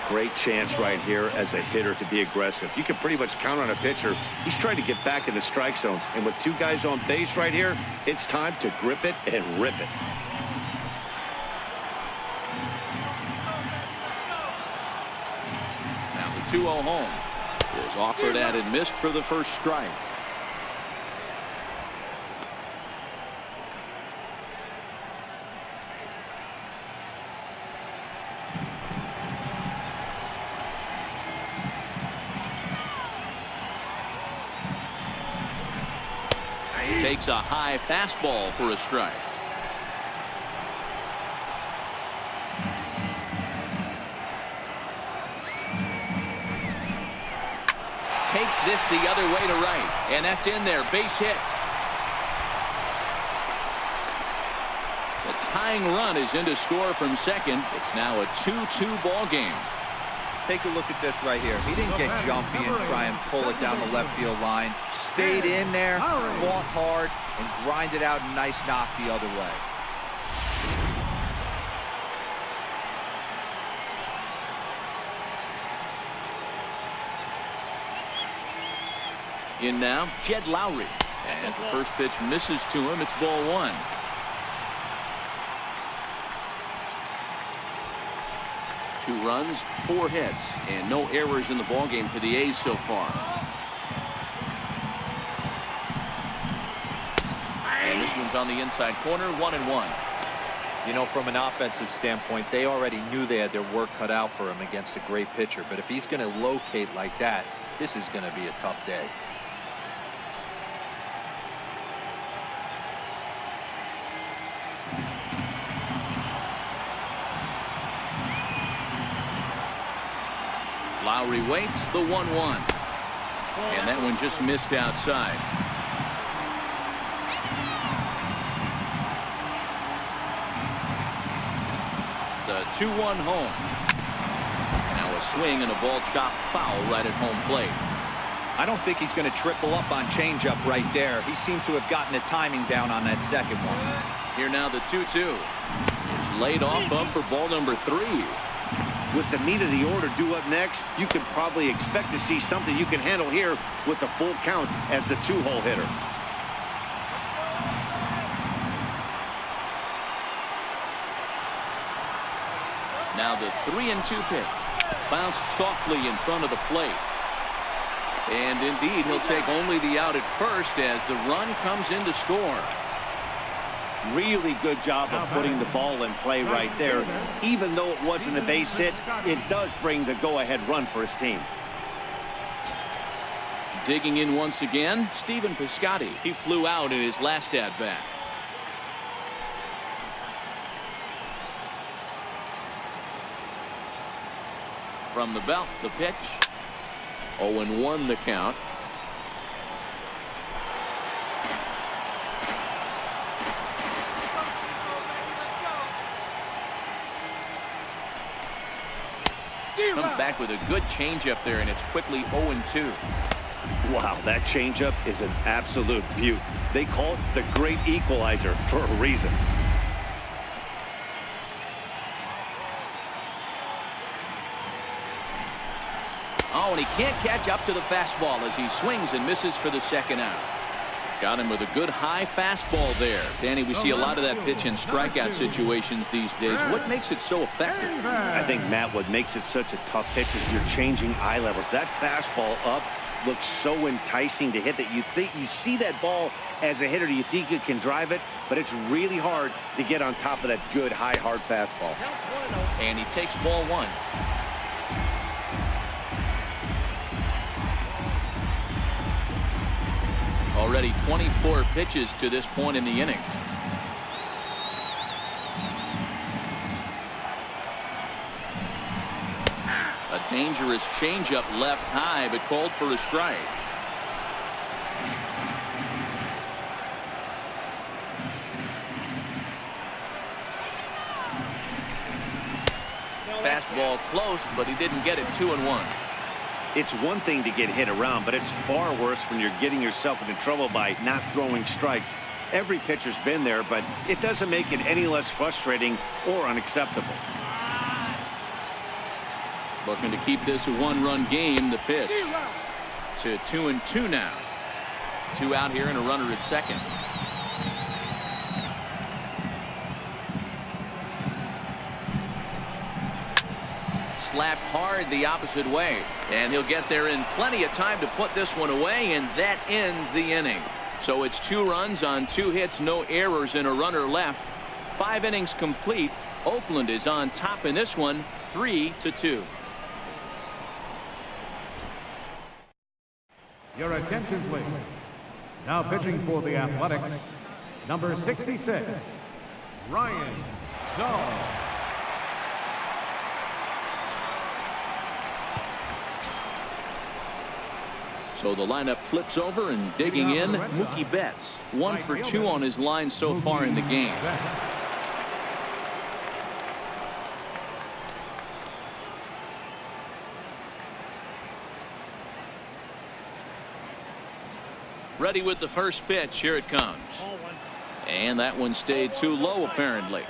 Great chance right here as a hitter to be aggressive. You can pretty much count on a pitcher. He's trying to get back in the strike zone. And with two guys on base right here, it's time to grip it and rip it. Now the 2-0 home is offered at and missed for the first strike. Takes a high fastball for a strike. Takes this the other way to right, and that's in there. Base hit. The tying run is in to score from second. It's now a 2-2 ball game. Take a look at this right here. He didn't get jumpy and try and pull it down the left field line. Stayed in there, fought hard, and grinded out a nice knock the other way. In now, Jed Lowry. As the first pitch misses to him, it's ball one. Two runs, 4 hits, and no errors in the ballgame for the A's so far. And this one's on the inside corner, 1-1. You know, from an offensive standpoint, they already knew they had their work cut out for him against a great pitcher. But if he's going to locate like that, this is going to be a tough day. Lowry waits the 1-1. And that one just missed outside. The 2-1 home. Now a swing and a ball chopped foul right at home plate. I don't think he's going to triple up on changeup right there. He seemed to have gotten the timing down on that second one. Here now the 2-2. It's laid off up for ball number 3. With the meat of the order due up next, you can probably expect to see something you can handle here with the full count as the 2-hole hitter. Now the 3-2 pitch. Bounced softly in front of the plate. And indeed, he'll take only the out at first as the run comes in to score. Really good job of putting the ball in play right there. Even though it wasn't a base hit, it does bring the go-ahead run for his team. Digging in once again, Stephen Piscotty. He flew out in his last at-bat. From the belt, the pitch. 0-1 the count. Comes back with a good changeup there, and it's quickly 0-2. Wow, that changeup is an absolute beaut. They call it the great equalizer for a reason. Oh, and he can't catch up to the fastball as he swings and misses for the second out. Got him with a good high fastball there. Danny, we see a lot of that pitch in strikeout situations these days. What makes it so effective? I think, Matt, what makes it such a tough pitch is you're changing eye levels. That fastball up looks so enticing to hit that you think you see that ball as a hitter. You think you can drive it, but it's really hard to get on top of that good, high, hard fastball. And he takes ball one. Already 24 pitches to this point in the inning. A dangerous changeup left high, but called for a strike. Fastball close, but he didn't get it. 2-1. It's one thing to get hit around, but it's far worse when you're getting yourself into trouble by not throwing strikes. Every pitcher's been there, but it doesn't make it any less frustrating or unacceptable. Looking to keep this a one-run game. The pitch to 2-2 now. 2 out here and a runner at second. Slapped hard the opposite way, and he'll get there in plenty of time to put this one away, and that ends the inning. So it's 2 runs on 2 hits, no errors, and a runner left. 5 innings complete. Oakland is on top in this one, 3-2. Your attention, please. Now pitching for the Athletics, number 66, Ryan Dahl. So the lineup flips over, and digging in, Mookie Betts. 1 for 2 on his line so far in the game. Ready with the first pitch. Here it comes. And that one stayed too low, apparently.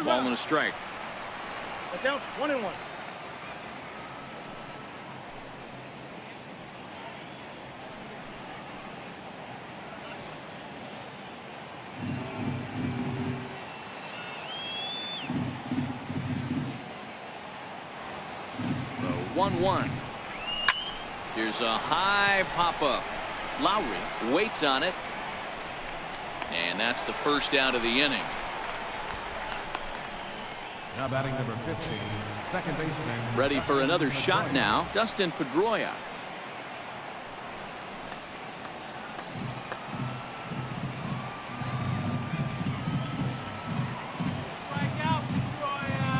Ball and a strike. The count's 1-1. The 1-1. Here's a high pop-up. Lowry waits on it. And that's the first out of the inning. Now batting number 15, second baseman. Ready for another shot now, Dustin Pedroia.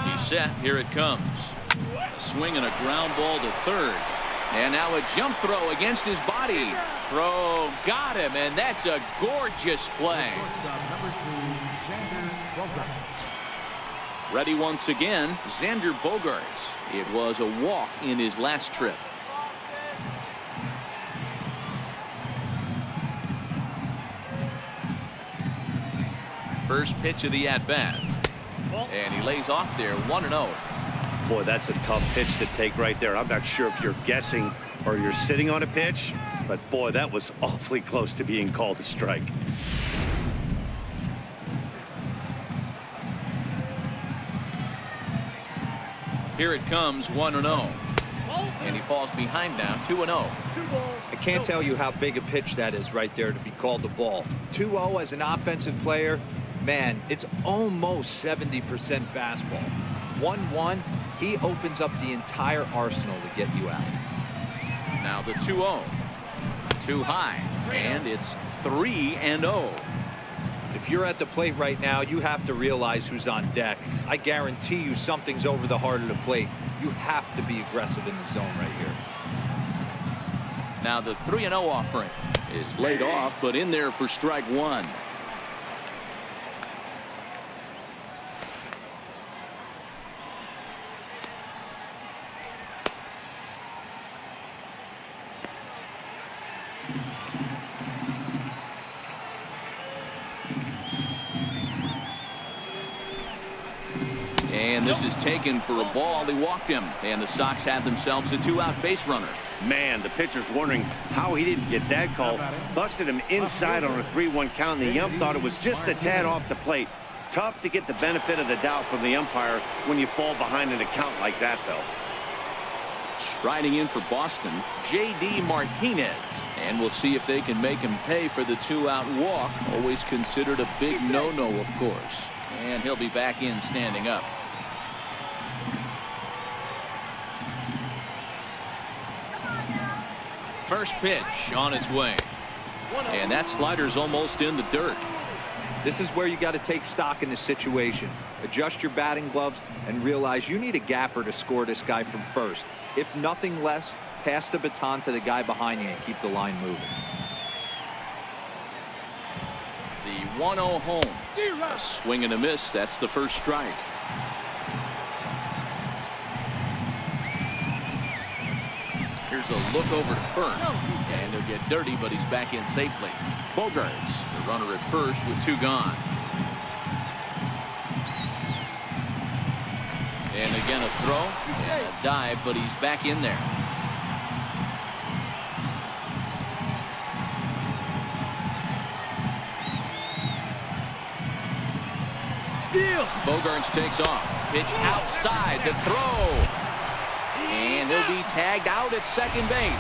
He's set. Here it comes. A swing and a ground ball to third. And now a jump throw against his body. Throw got him, and that's a gorgeous play. Ready once again, Xander Bogaerts. It was a walk in his last trip. First pitch of the at-bat. And he lays off there, 1-0. Boy, that's a tough pitch to take right there. I'm not sure if you're guessing or you're sitting on a pitch, but boy, that was awfully close to being called a strike. Here it comes, 1-0. And he falls behind now, 2-0. I can't tell you how big a pitch that is right there to be called a ball. 2-0 as an offensive player, man, it's almost 70% fastball. 1-1, he opens up the entire arsenal to get you out. Now the 2-0. Too high, and it's 3-0. If you're at the plate right now, you have to realize who's on deck. I guarantee you something's over the heart of the plate. You have to be aggressive in the zone right here. Now the 3-0 offering is laid off, but in there for strike 1. And this is taken for a ball. He walked him, and the Sox have themselves a 2-out base runner. Man, the pitcher's wondering how he didn't get that call. Busted him inside on a 3-1 count, and the ump thought it was just a tad off the plate. Tough to get the benefit of the doubt from the umpire when you fall behind in a count like that, though. Striding in for Boston, J.D. Martinez. And we'll see if they can make him pay for the 2-out walk. Always considered a big no-no, of course. And he'll be back in standing up. First pitch on its way. And that slider's almost in the dirt. This is where you got to take stock in the situation. Adjust your batting gloves and realize you need a gapper to score this guy from first. If nothing less, pass the baton to the guy behind you and keep the line moving. The 1-0 home. A swing and a miss. That's the first strike. Here's a look over to first. And he'll get dirty, but he's back in safely. Bogarts, the runner at first with 2 gone. And again a throw and a dive, but he's back in there. Steal. Bogarts takes off. Pitch outside the throw. And he'll be tagged out at second base.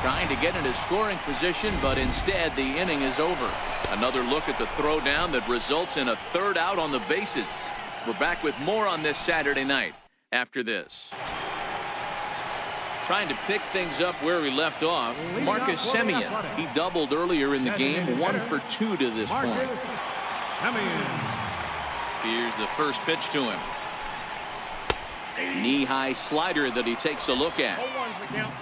Trying to get into scoring position, but instead the inning is over. Another look at the throw down that results in a 3rd out on the bases. We're back with more on this Saturday night after this. Trying to pick things up where we left off, Marcus Semien. He doubled earlier in the game, 1 for 2 to this point. Here's the first pitch to him. Knee-high slider that he takes a look at. 0-1's the count.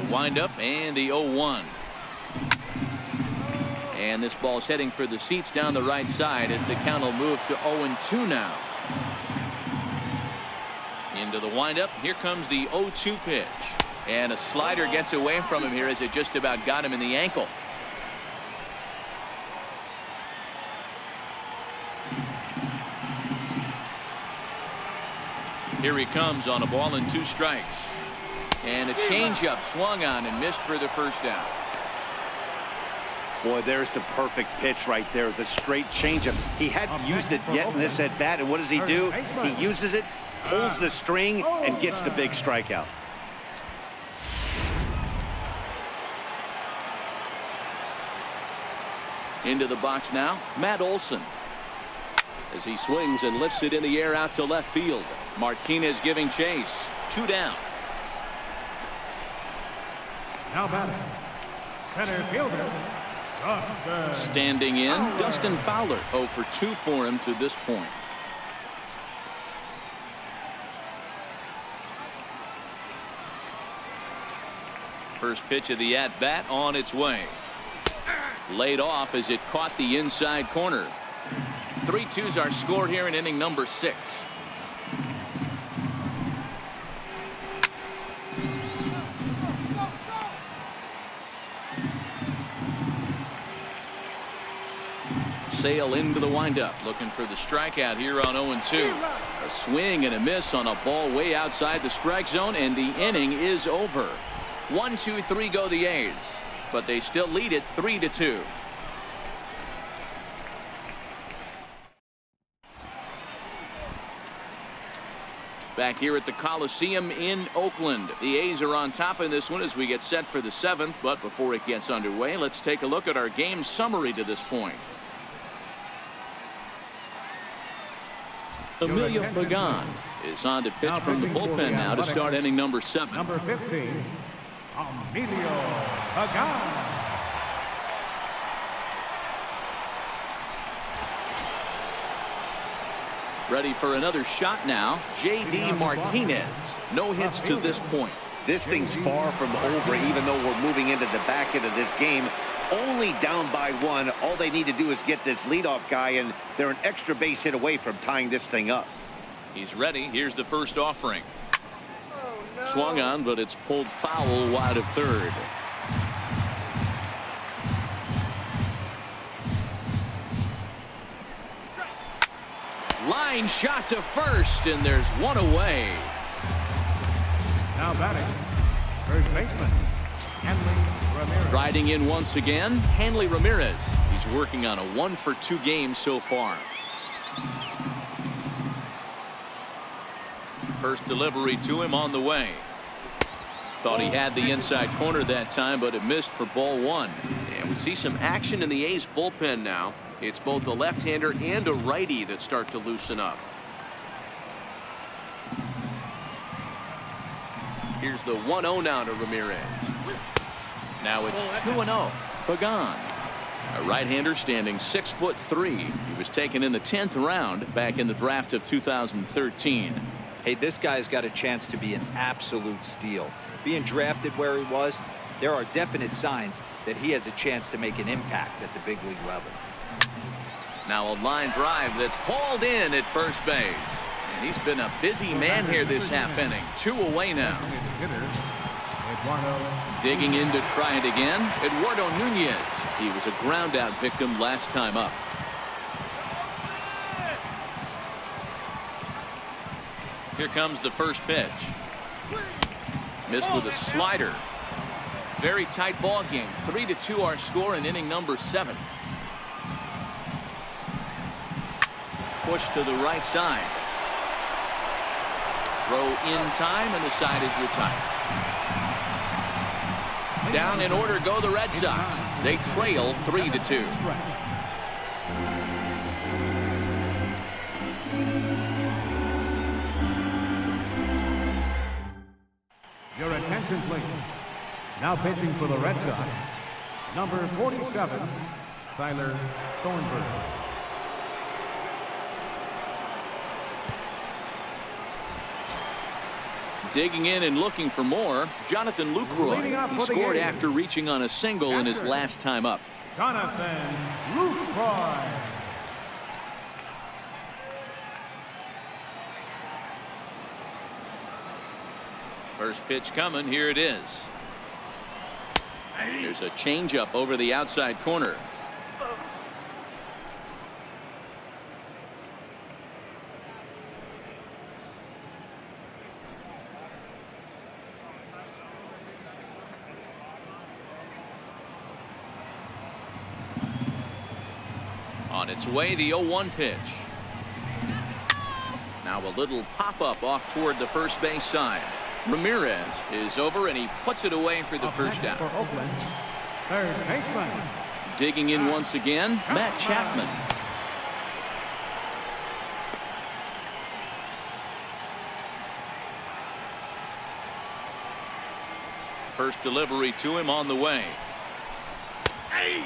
The windup and the 0-1. And this ball's heading for the seats down the right side as the count will move to 0-2 now. Into the windup. Here comes the 0-2 pitch. And a slider gets away from him here as it just about got him in the ankle. Here he comes on a ball and 2 strikes. And a changeup swung on and missed for the first down. Boy, there's the perfect pitch right there. The straight changeup. He hadn't used it yet in this at bat. And what does he do? He uses it, pulls the string, and gets the big strikeout. Into the box now, Matt Olson. As he swings and lifts it in the air out to left field. Martinez giving chase. 2 down. Now batting, center fielder, Dustin. Standing in, Dustin Fowler. 0 for 2 for him to this point. First pitch of the at-bat on its way. Laid off as it caught the inside corner. 3-2s are scored here in inning number 6. Sale into the windup, looking for the strikeout here on 0-2. A swing and a miss on a ball way outside the strike zone, and the inning is over. 1, 2, 3 go the A's, but they still lead it 3-2. Back here at the Coliseum in Oakland. The A's are on top in this one as we get set for the 7th. But before it gets underway, let's take a look at our game summary to this point. Emilio Pagan is on to pitch from the bullpen now to start inning number 7. Number 15, Emilio Pagan. Ready for another shot now, J.D. Martinez. No hits to this point. This thing's far from over, even though we're moving into the back end of this game. Only down by 1. All they need to do is get this leadoff guy, and they're an extra base hit away from tying this thing up. He's ready. Here's the first offering. Swung on, but it's pulled foul wide of third. Line shot to first, and there's one away. Now batting, first baseman, Hanley Ramirez. Riding in once again, Hanley Ramirez. He's working on a 1 for 2 game so far. First delivery to him on the way. Thought he had the inside corner that time, but it missed for ball 1. And we see some action in the A's bullpen now. It's both a left-hander and a righty that start to loosen up. Here's the 1-0 now to Ramirez. Now it's 2-0. Pagan, a right-hander standing 6'3". He was taken in the 10th round back in the draft of 2013. Hey, this guy's got a chance to be an absolute steal. Being drafted where he was, there are definite signs that he has a chance to make an impact at the big league level. Now a line drive that's hauled in at first base. And he's been a busy man here this half inning. 2 away now. Digging in to try it again, Eduardo Nunez. He was a ground out victim last time up. Here comes the first pitch. Missed with a slider. Very tight ball game. 3-2 our score in inning number 7. Push to the right side. Throw in time, and the side is retired. Down in order go the Red Sox. They trail 3-2. Your attention, please. Now pitching for the Red Sox, number 47, Tyler Thornburg. Digging in and looking for more, Jonathan Lucroy. He scored after reaching on a single in his last time up. Jonathan Lucroy. First pitch coming. Here it is. There's a changeup over the outside corner. On its way, the 0-1 pitch. Now a little pop-up off toward the first base side. Ramirez is over, and he puts it away for the first out. Third baseman. Digging in once again, Matt Chapman. First delivery to him on the way.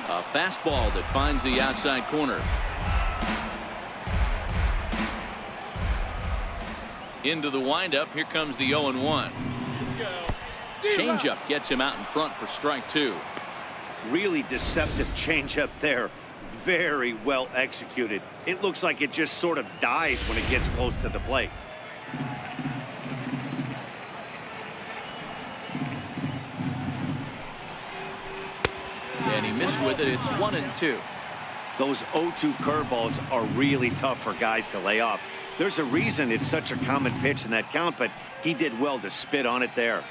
A fastball that finds the outside corner. Into the windup. Here comes the 0-1. Changeup gets him out in front for strike 2. Really deceptive changeup there. Very well executed. It looks like it just sort of dies when it gets close to the plate. And he missed with it. It's 1-2. Those 0-2 curveballs are really tough for guys to lay off. There's a reason it's such a common pitch in that count, but he did well to spit on it there.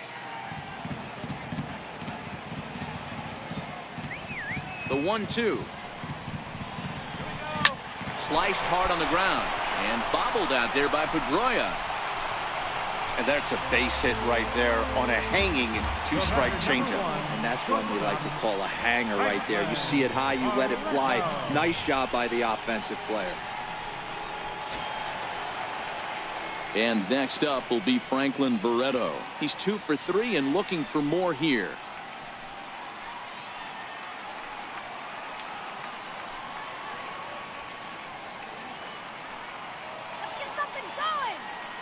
The 1-2. Sliced hard on the ground and bobbled out there by Pedroia. And that's a base hit right there on a hanging 2-strike changeup. And that's one we like to call a hanger right there. You see it high, you let it fly. Nice job by the offensive player. And next up will be Franklin Barreto. He's 2 for 3 and looking for more here.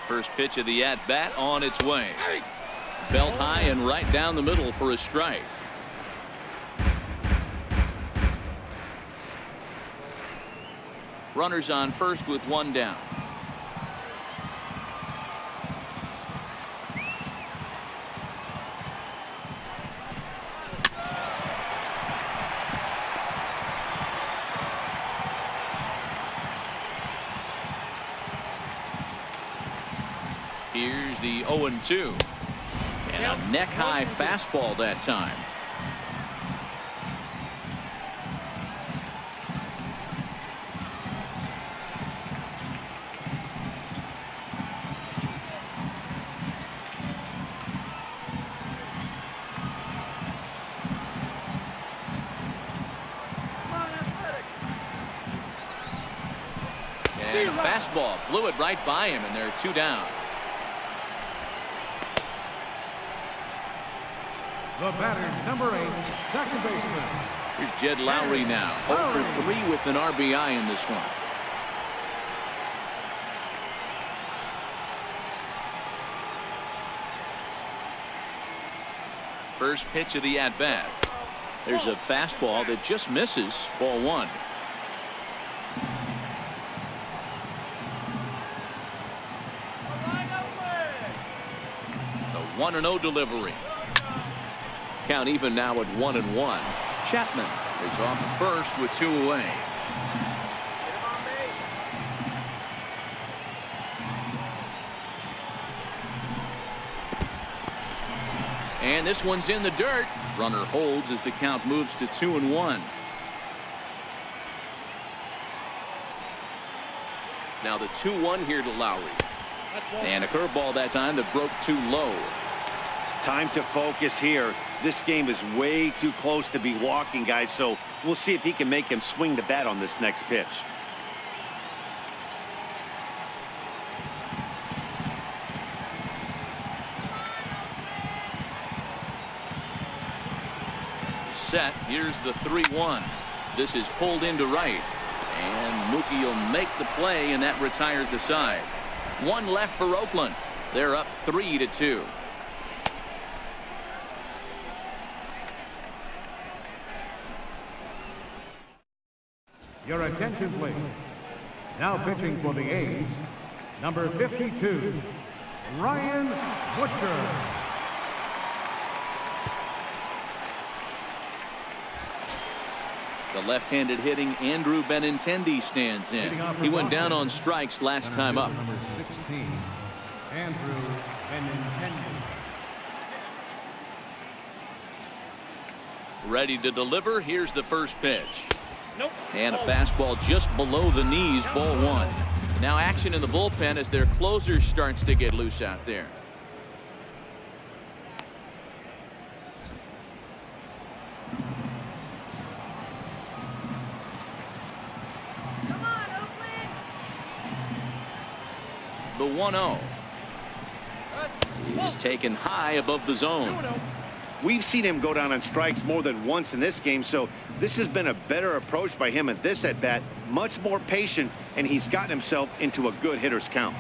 First pitch of the at-bat on its way. Belt high and right down the middle for a strike. Runners on first with 1 down. Here's the 0-2. And a neck-high fastball that time. And fastball blew it right by him, and they're 2 down. The batter, number 8, second baseman. Here's Jed Lowry now. 0 for 3 with an RBI in this one. First pitch of the at-bat. There's a fastball that just misses. Ball 1. 1-0 delivery. Count even now at 1-1. Chapman is off at first with 2 away. And this one's in the dirt. Runner holds as the count moves to 2-1. Now the 2-1 here to Lowry. And a curveball that time that broke too low. Time to focus here. This game is way too close to be walking, guys, so we'll see if he can make him swing the bat on this next pitch. Set. Here's the 3-1. This is pulled into right. And Mookie will make the play, and that retires the side. 1 left for Oakland. They're up 3-2. Your attention, please. Now pitching for the A's, number 52, Ryan Butcher. The left-handed hitting Andrew Benintendi stands in. He went down on strikes last time up. Number 16, Andrew Benintendi. Ready to deliver. Here's the first pitch. Nope. And a fastball just below the knees, ball 1. Now action in the bullpen as their closer starts to get loose out there. Come on, Oakland. The 1-0 is taken high above the zone. We've seen him go down on strikes more than once in this game, so this has been a better approach by him at this at-bat. Much more patient, and he's gotten himself into a good hitter's count.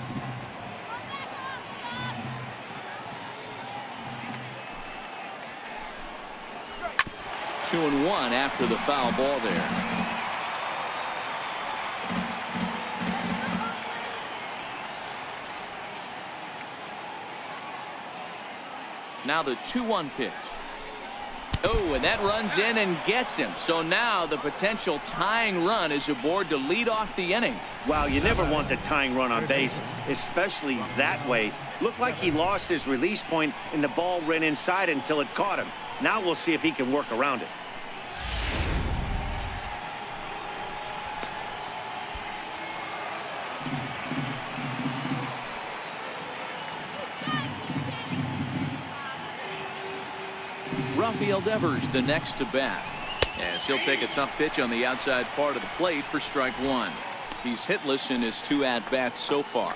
Two and 1 after the foul ball there. Now the 2-1 pitch. Oh, and that runs in and gets him. So now the potential tying run is aboard to lead off the inning. Wow, you never want the tying run on base, especially that way. Looked like he lost his release point and the ball ran inside until it caught him. Now we'll see if he can work around it. Rafael Devers the next to bat, as he'll take a tough pitch on the outside part of the plate for strike 1. He's hitless in his 2 at-bats so far.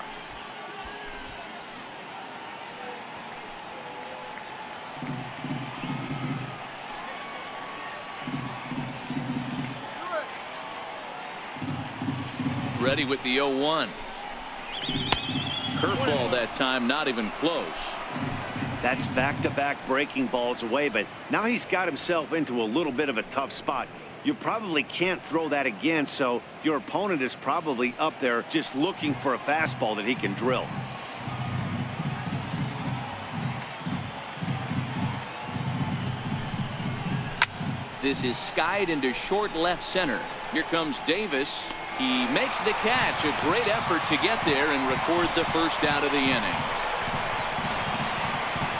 Ready with the 0-1. Curveball that time, not even close. That's back-to-back breaking balls away, but now he's got himself into a little bit of a tough spot. You probably can't throw that again, so your opponent is probably up there just looking for a fastball that he can drill. This is skied into short left center. Here comes Davis. He makes the catch. A great effort to get there and record the first out of the inning.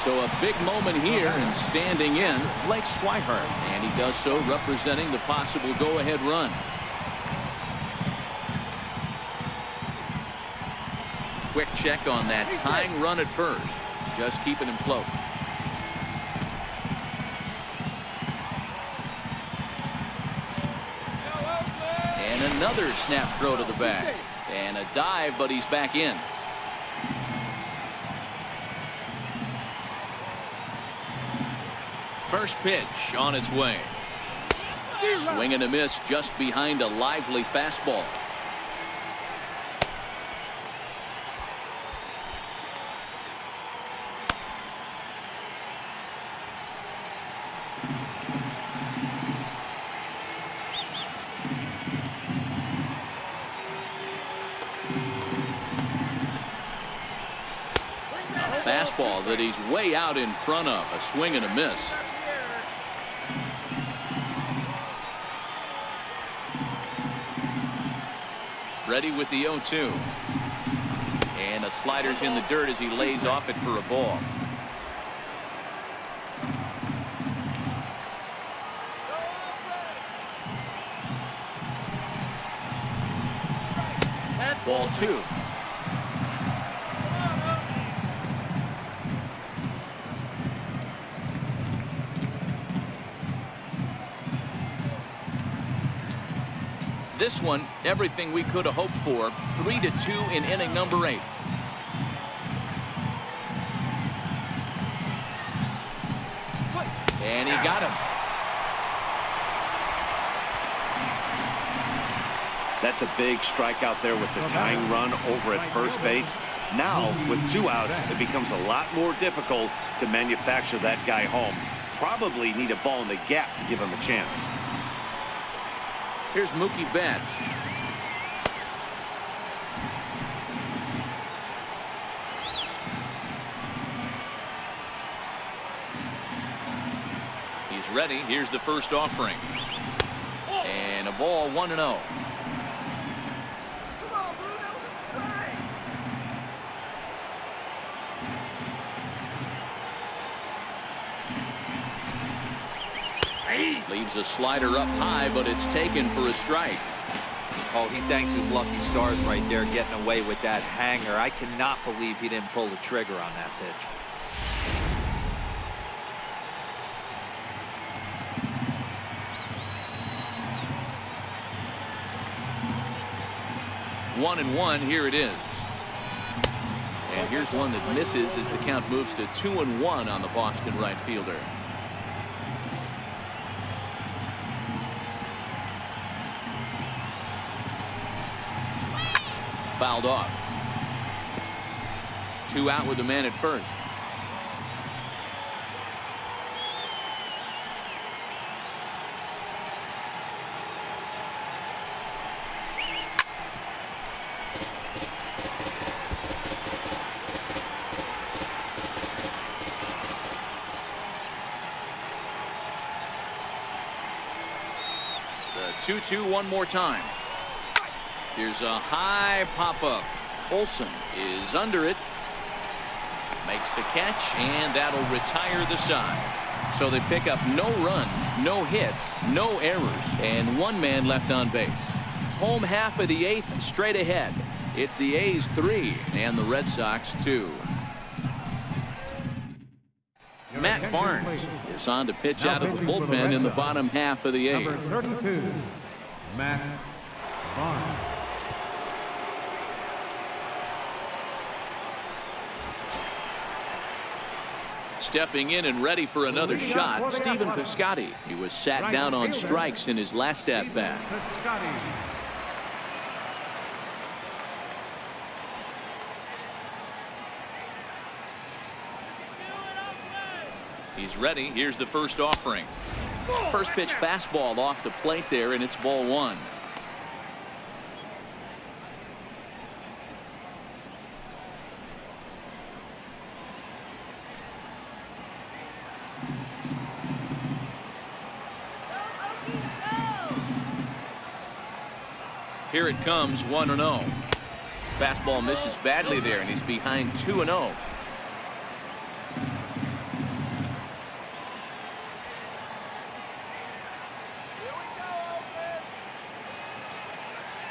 So a big moment here, and standing in, Blake Swihart, and he does so representing the possible go-ahead run. Quick check on that tying run at first, just keeping him close. And another snap throw to the back, and a dive, but he's back in. First pitch on its way. Swing and a miss just behind a lively fastball. fastball that he's way out in front of. A swing and a miss. Ready with the 0-2. And a slider's in the dirt as he lays off it for a ball. Ball 2. This one, everything we could have hoped for. 3-2 in inning number 8. And he got him. That's a big strikeout there with the tying run over at first base. Now, with 2 outs, it becomes a lot more difficult to manufacture that guy home. Probably need a ball in the gap to give him a chance. Here's Mookie Betts. He's ready. Here's the first offering. And a ball 1-0. Leaves a slider up high, but it's taken for a strike. Oh, he thanks his lucky stars right there getting away with that hanger. I cannot believe he didn't pull the trigger on that pitch. One and one. Here it is. And here's one that misses as the count moves to 2-1 on the Boston right fielder. Fouled off. 2 out with the man at first. The 2-2 one more time. Here's a high pop-up. Olsen is under it. Makes the catch, and that'll retire the side. So they pick up no runs, no hits, no errors, and 1 man left on base. Home half of the 8th straight ahead. It's the A's 3 and the Red Sox 2. Matt Barnes is on to pitch out of the bullpen in the bottom half of the 8th. Number 32, Matt Barnes. Stepping in and ready for another shot, Stephen Piscotty. He was sat down on strikes in his last at-bat. He's ready. Here's the first offering. First pitch fastball off the plate there, and it's ball 1. Here it comes, 1-0. Fastball misses badly there, and he's behind 2-0.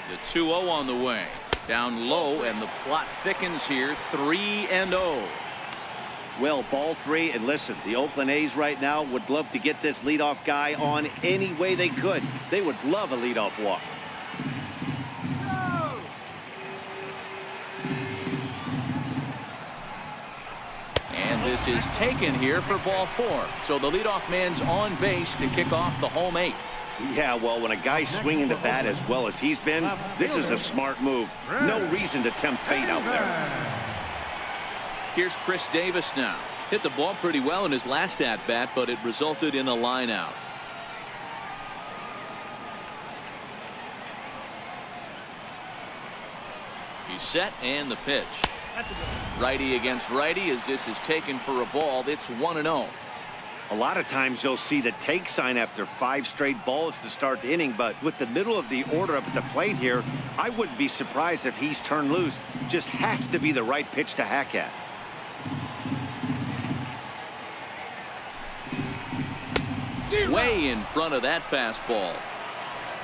The 2-0 on the way. Down low, and the plot thickens here. 3-0. Well, ball 3, and listen, the Oakland A's right now would love to get this leadoff guy on any way they could. They would love a leadoff walk. This is taken here for ball 4. So the leadoff man's on base to kick off the home 8. Yeah, well, when a guy's swinging the bat as well as he's been, this is a smart move. No reason to tempt fate out there. Here's Chris Davis now. Hit the ball pretty well in his last at-bat, but it resulted in a line out. He's set, and the pitch. That's a good one. Righty against righty as this is taken for a ball. It's 1-0. A lot of times you'll see the take sign after 5 straight balls to start the inning, but with the middle of the order up at the plate here, I wouldn't be surprised if he's turned loose. Just has to be the right pitch to hack at. Way in front of that fastball.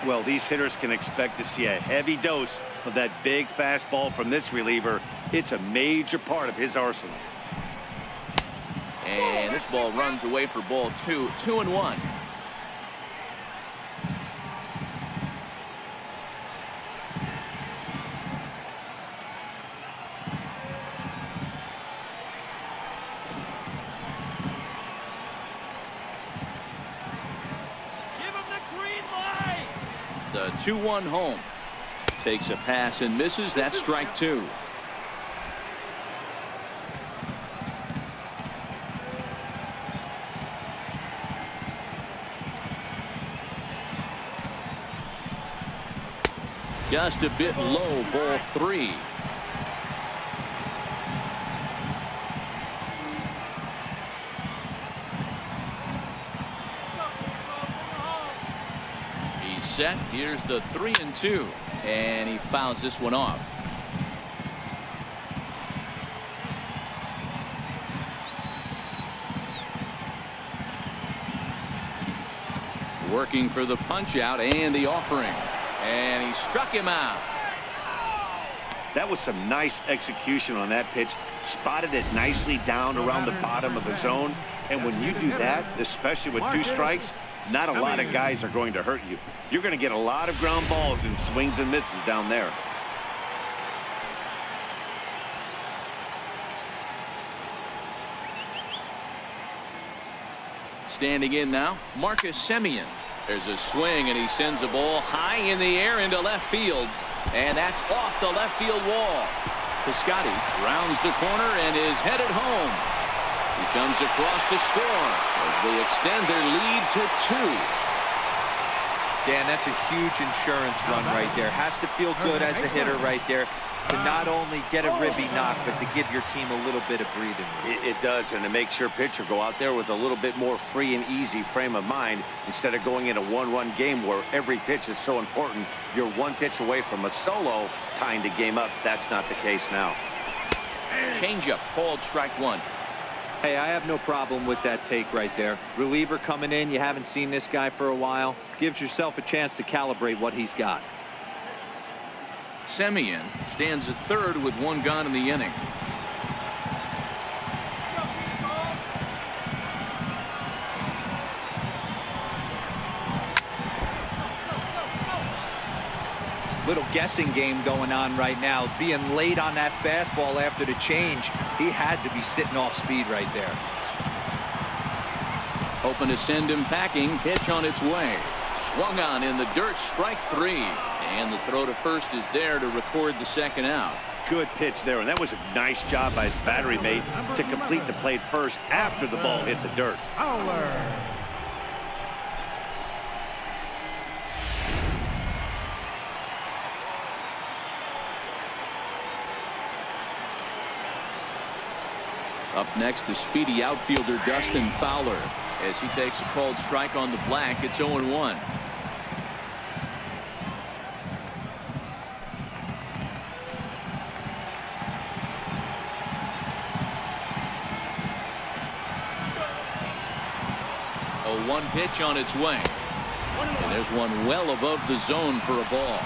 Well, these hitters can expect to see a heavy dose of that big fastball from this reliever. It's a major part of his arsenal. And this ball runs away for ball 2. 2-1. The 2-1 home. Takes a pass and misses. That's strike 2. Just a bit low, ball 3. He's set. Here's the 3-2. And he fouls this one off. Working for the punch out and the offering. And he struck him out. That was some nice execution on that pitch. Spotted it nicely down around the bottom of the zone. And when you do that, especially with 2 strikes, not a lot of guys are going to hurt you. You're going to get a lot of ground balls and swings and misses down there. Standing in now, Marcus Semien. There's a swing, and he sends a ball high in the air into left field. And that's off the left field wall. Piscotty rounds the corner and is headed home. He comes across to score as they extend their lead to 2. Dan, that's a huge insurance run right there. Has to feel good as a hitter right there to not only get a ribby knock, but to give your team a little bit of breathing room. It does, and it makes your pitcher go out there with a little bit more free and easy frame of mind instead of going in a 1-run game where every pitch is so important. You're 1 pitch away from a solo tying the game up. That's not the case now. Changeup called strike 1. Hey, I have no problem with that take right there. Reliever coming in. You haven't seen this guy for a while. Gives yourself a chance to calibrate what he's got. Semien stands at third with 1 gone in the inning. Little guessing game going on right now. Being late on that fastball after the change. He had to be sitting off speed right there. Hoping to send him packing. Pitch on its way. Swung on in the dirt. Strike 3. And the throw to first is there to record the 2nd out. Good pitch there, and that was a nice job by his battery mate to complete the play first after the ball hit the dirt. Up next, the speedy outfielder Dustin Fowler as he takes a called strike on the black. It's 0-1. A 1 pitch on its way. And there's one well above the zone for a ball.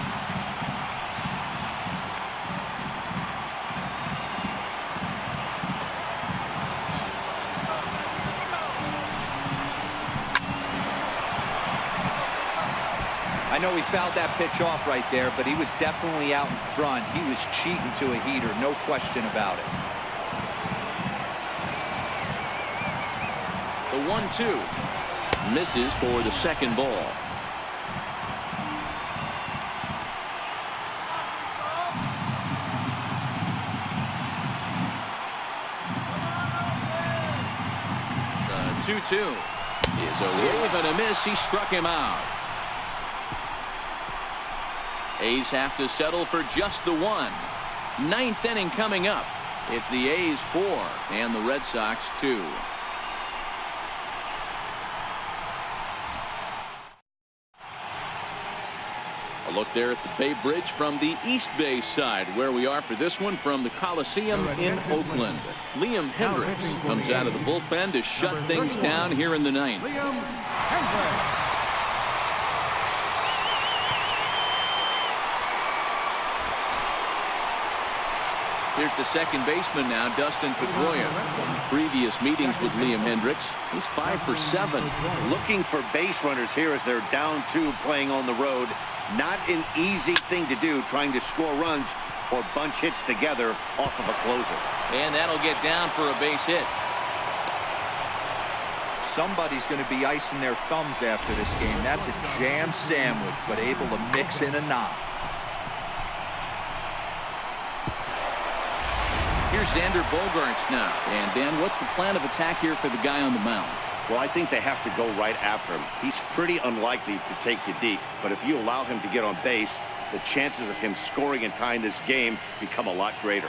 I know he fouled that pitch off right there, but he was definitely out in front. He was cheating to a heater, no question about it. The 1-2 misses for the 2nd ball. The 2-2 is a wave and a miss. He struck him out. A's have to settle for just the 1. 9th inning coming up. It's the A's 4 and the Red Sox 2. A look there at the Bay Bridge from the East Bay side, where we are for this one from the Coliseum in Oakland. Liam Hendricks comes out of the bullpen to shut things down here in the ninth. Liam Hendricks. Here's the second baseman now, Dustin Pedroia. In previous meetings with Liam Hendricks, he's 5 for 7. Looking for base runners here as they're down 2 playing on the road. Not an easy thing to do, trying to score runs or bunch hits together off of a closer. And that'll get down for a base hit. Somebody's going to be icing their thumbs after this game. That's a jam sandwich, but able to mix in a knock. Here's Xander Bogaerts now. And Dan, what's the plan of attack here for the guy on the mound? Well, I think they have to go right after him. He's pretty unlikely to take you deep, but if you allow him to get on base, the chances of him scoring and tying this game become a lot greater.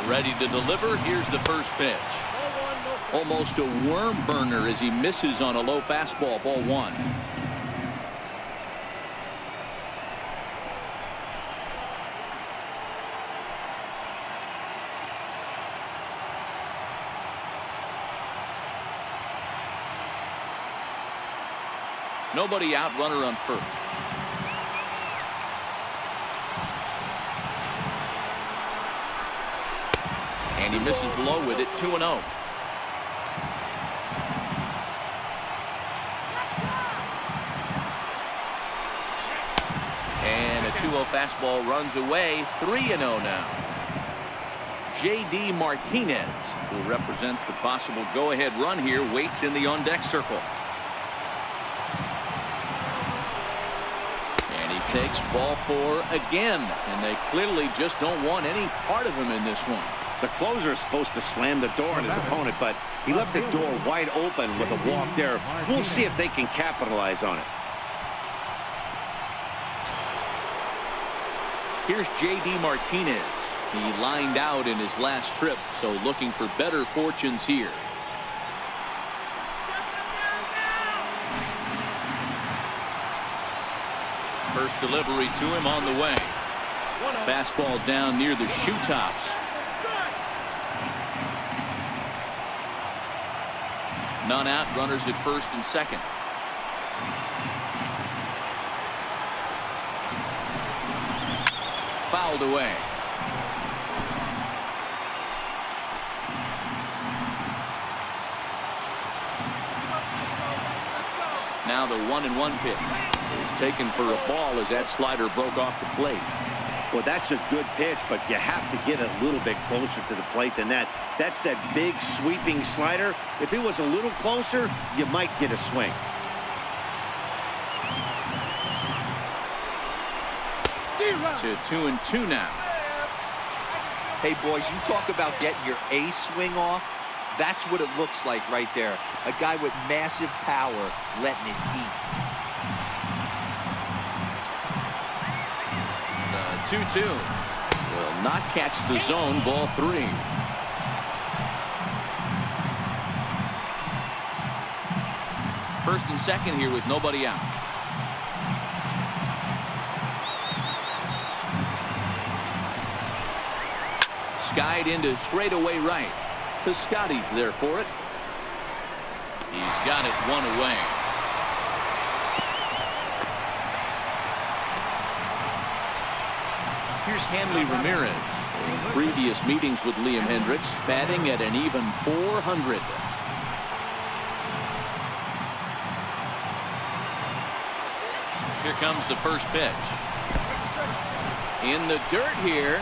Ready to deliver. Here's the first pitch. Almost a worm burner as he misses on a low fastball. Ball 1. Nobody out, runner on first. And he misses low with it. 2-0. And a 2-0 fastball runs away. 3-0 now. J.D. Martinez, who represents the possible go-ahead run here, waits in the on-deck circle. And he takes ball 4 again. And they clearly just don't want any part of him in this one. The closer is supposed to slam the door on his opponent, but he left the door wide open with a walk there. We'll see if they can capitalize on it. Here's J.D. Martinez. He lined out in his last trip, so looking for better fortunes here. First delivery to him on the way. Fastball down near the shoe tops. None out, runners at first and second. Fouled away. Now the 1-1 pitch. It's taken for a ball as that slider broke off the plate. Well, that's a good pitch, but you have to get a little bit closer to the plate than that. That's that big sweeping slider. If it was a little closer, you might get a swing. To 2-2 now. Hey, boys, you talk about getting your A swing off. That's what it looks like right there. A guy with massive power letting it eat. 2-2 will not catch the zone. Ball 3. First and second here with nobody out. Skied into straightaway right. Piscotty's there for it. He's got it one away. Here's Hanley Ramirez. In previous meetings with Liam Hendricks, batting at an even .400. Here comes the first pitch. In the dirt here.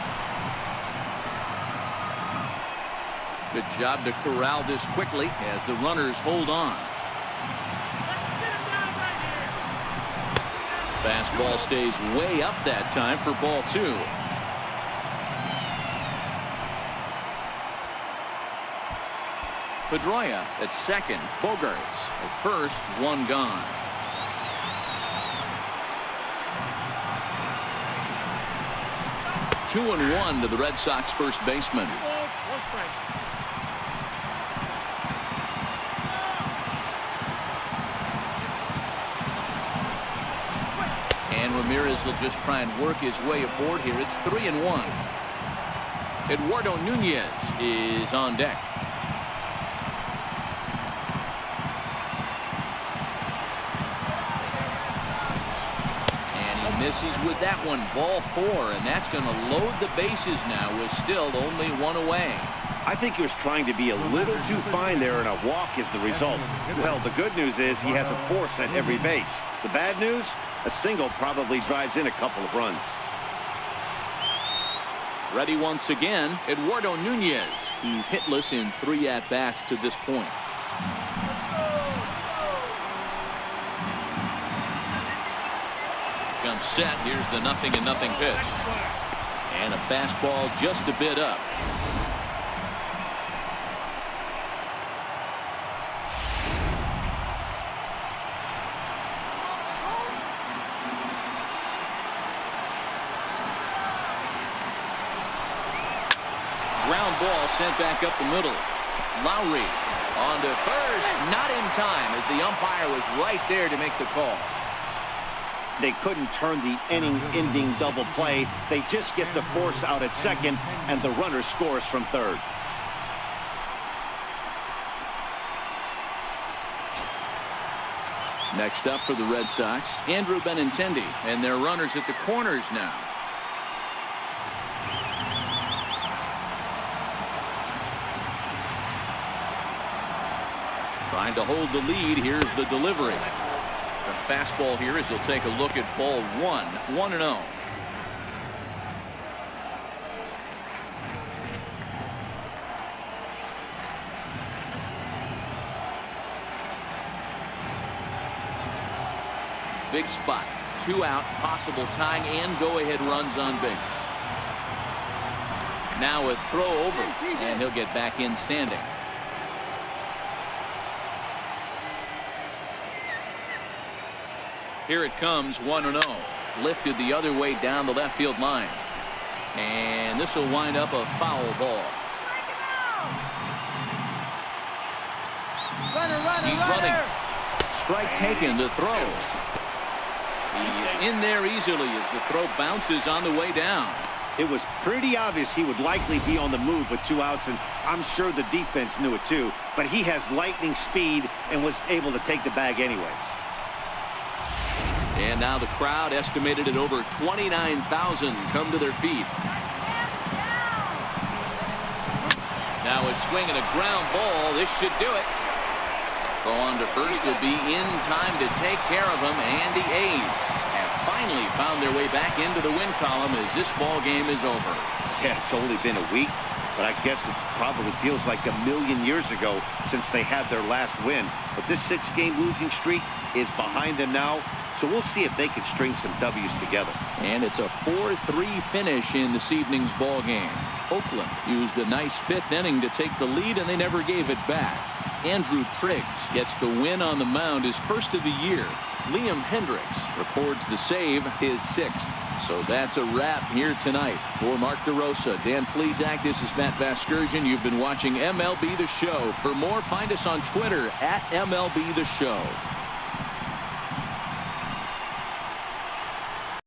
Good job to corral this quickly as the runners hold on. Fastball stays way up that time for ball 2. Pedroia at second. Bogarts at first. One gone. Two and one to the Red Sox first baseman. Balls, one strike. And Ramirez will just try and work his way aboard here. It's 3-1. Eduardo Nunez is on deck. And he misses with that one. Ball 4, and that's going to load the bases now with still only one away. I think he was trying to be a little too fine there, and a walk is the result. Well, the good news is he has a force at every base. The bad news, a single probably drives in a couple of runs. Ready once again, Eduardo Nunez. He's hitless in 3 at-bats to this point. Comes set. Here's the 0-0 pitch. And a fastball just a bit up. Ground ball sent back up the middle. Lowry on to first, not in time as the umpire was right there to make the call. They couldn't turn the inning-ending double play. They just get the force out at second, and the runner scores from third. Next up for the Red Sox, Andrew Benintendi, and their runners at the corners now. Trying to hold the lead. Here's the delivery. The fastball here as he'll take a look at ball 1. 1-0. Big spot. 2 out. Possible tying and go-ahead runs on base. Now a throw over, and he'll get back in standing. Here it comes, 1-0. Lifted the other way down the left field line. And this will wind up a foul ball. He's running. Strike taken, the throw. He's in there easily as the throw bounces on the way down. It was pretty obvious he would likely be on the move with 2 outs, and I'm sure the defense knew it too. But he has lightning speed and was able to take the bag anyways. And now the crowd, estimated at over 29,000, come to their feet. Now a swing and a ground ball. This should do it. Throw on to first will be in time to take care of him, and the A's have finally found their way back into the win column as this ball game is over. Yeah, it's only been a week, but I guess it probably feels like a million years ago since they had their last win. But this 6-game losing streak is behind them now, so we'll see if they can string some W's together. And it's a 4-3 finish in this evening's ball game. Oakland used a nice 5th inning to take the lead, and they never gave it back. Andrew Triggs gets the win on the mound, his first of the year. Liam Hendricks records the save, his 6th. So that's a wrap here tonight. For Mark DeRosa, Dan Plesac, this is Matt Vasgersian. You've been watching MLB The Show. For more, find us on Twitter at MLB The Show.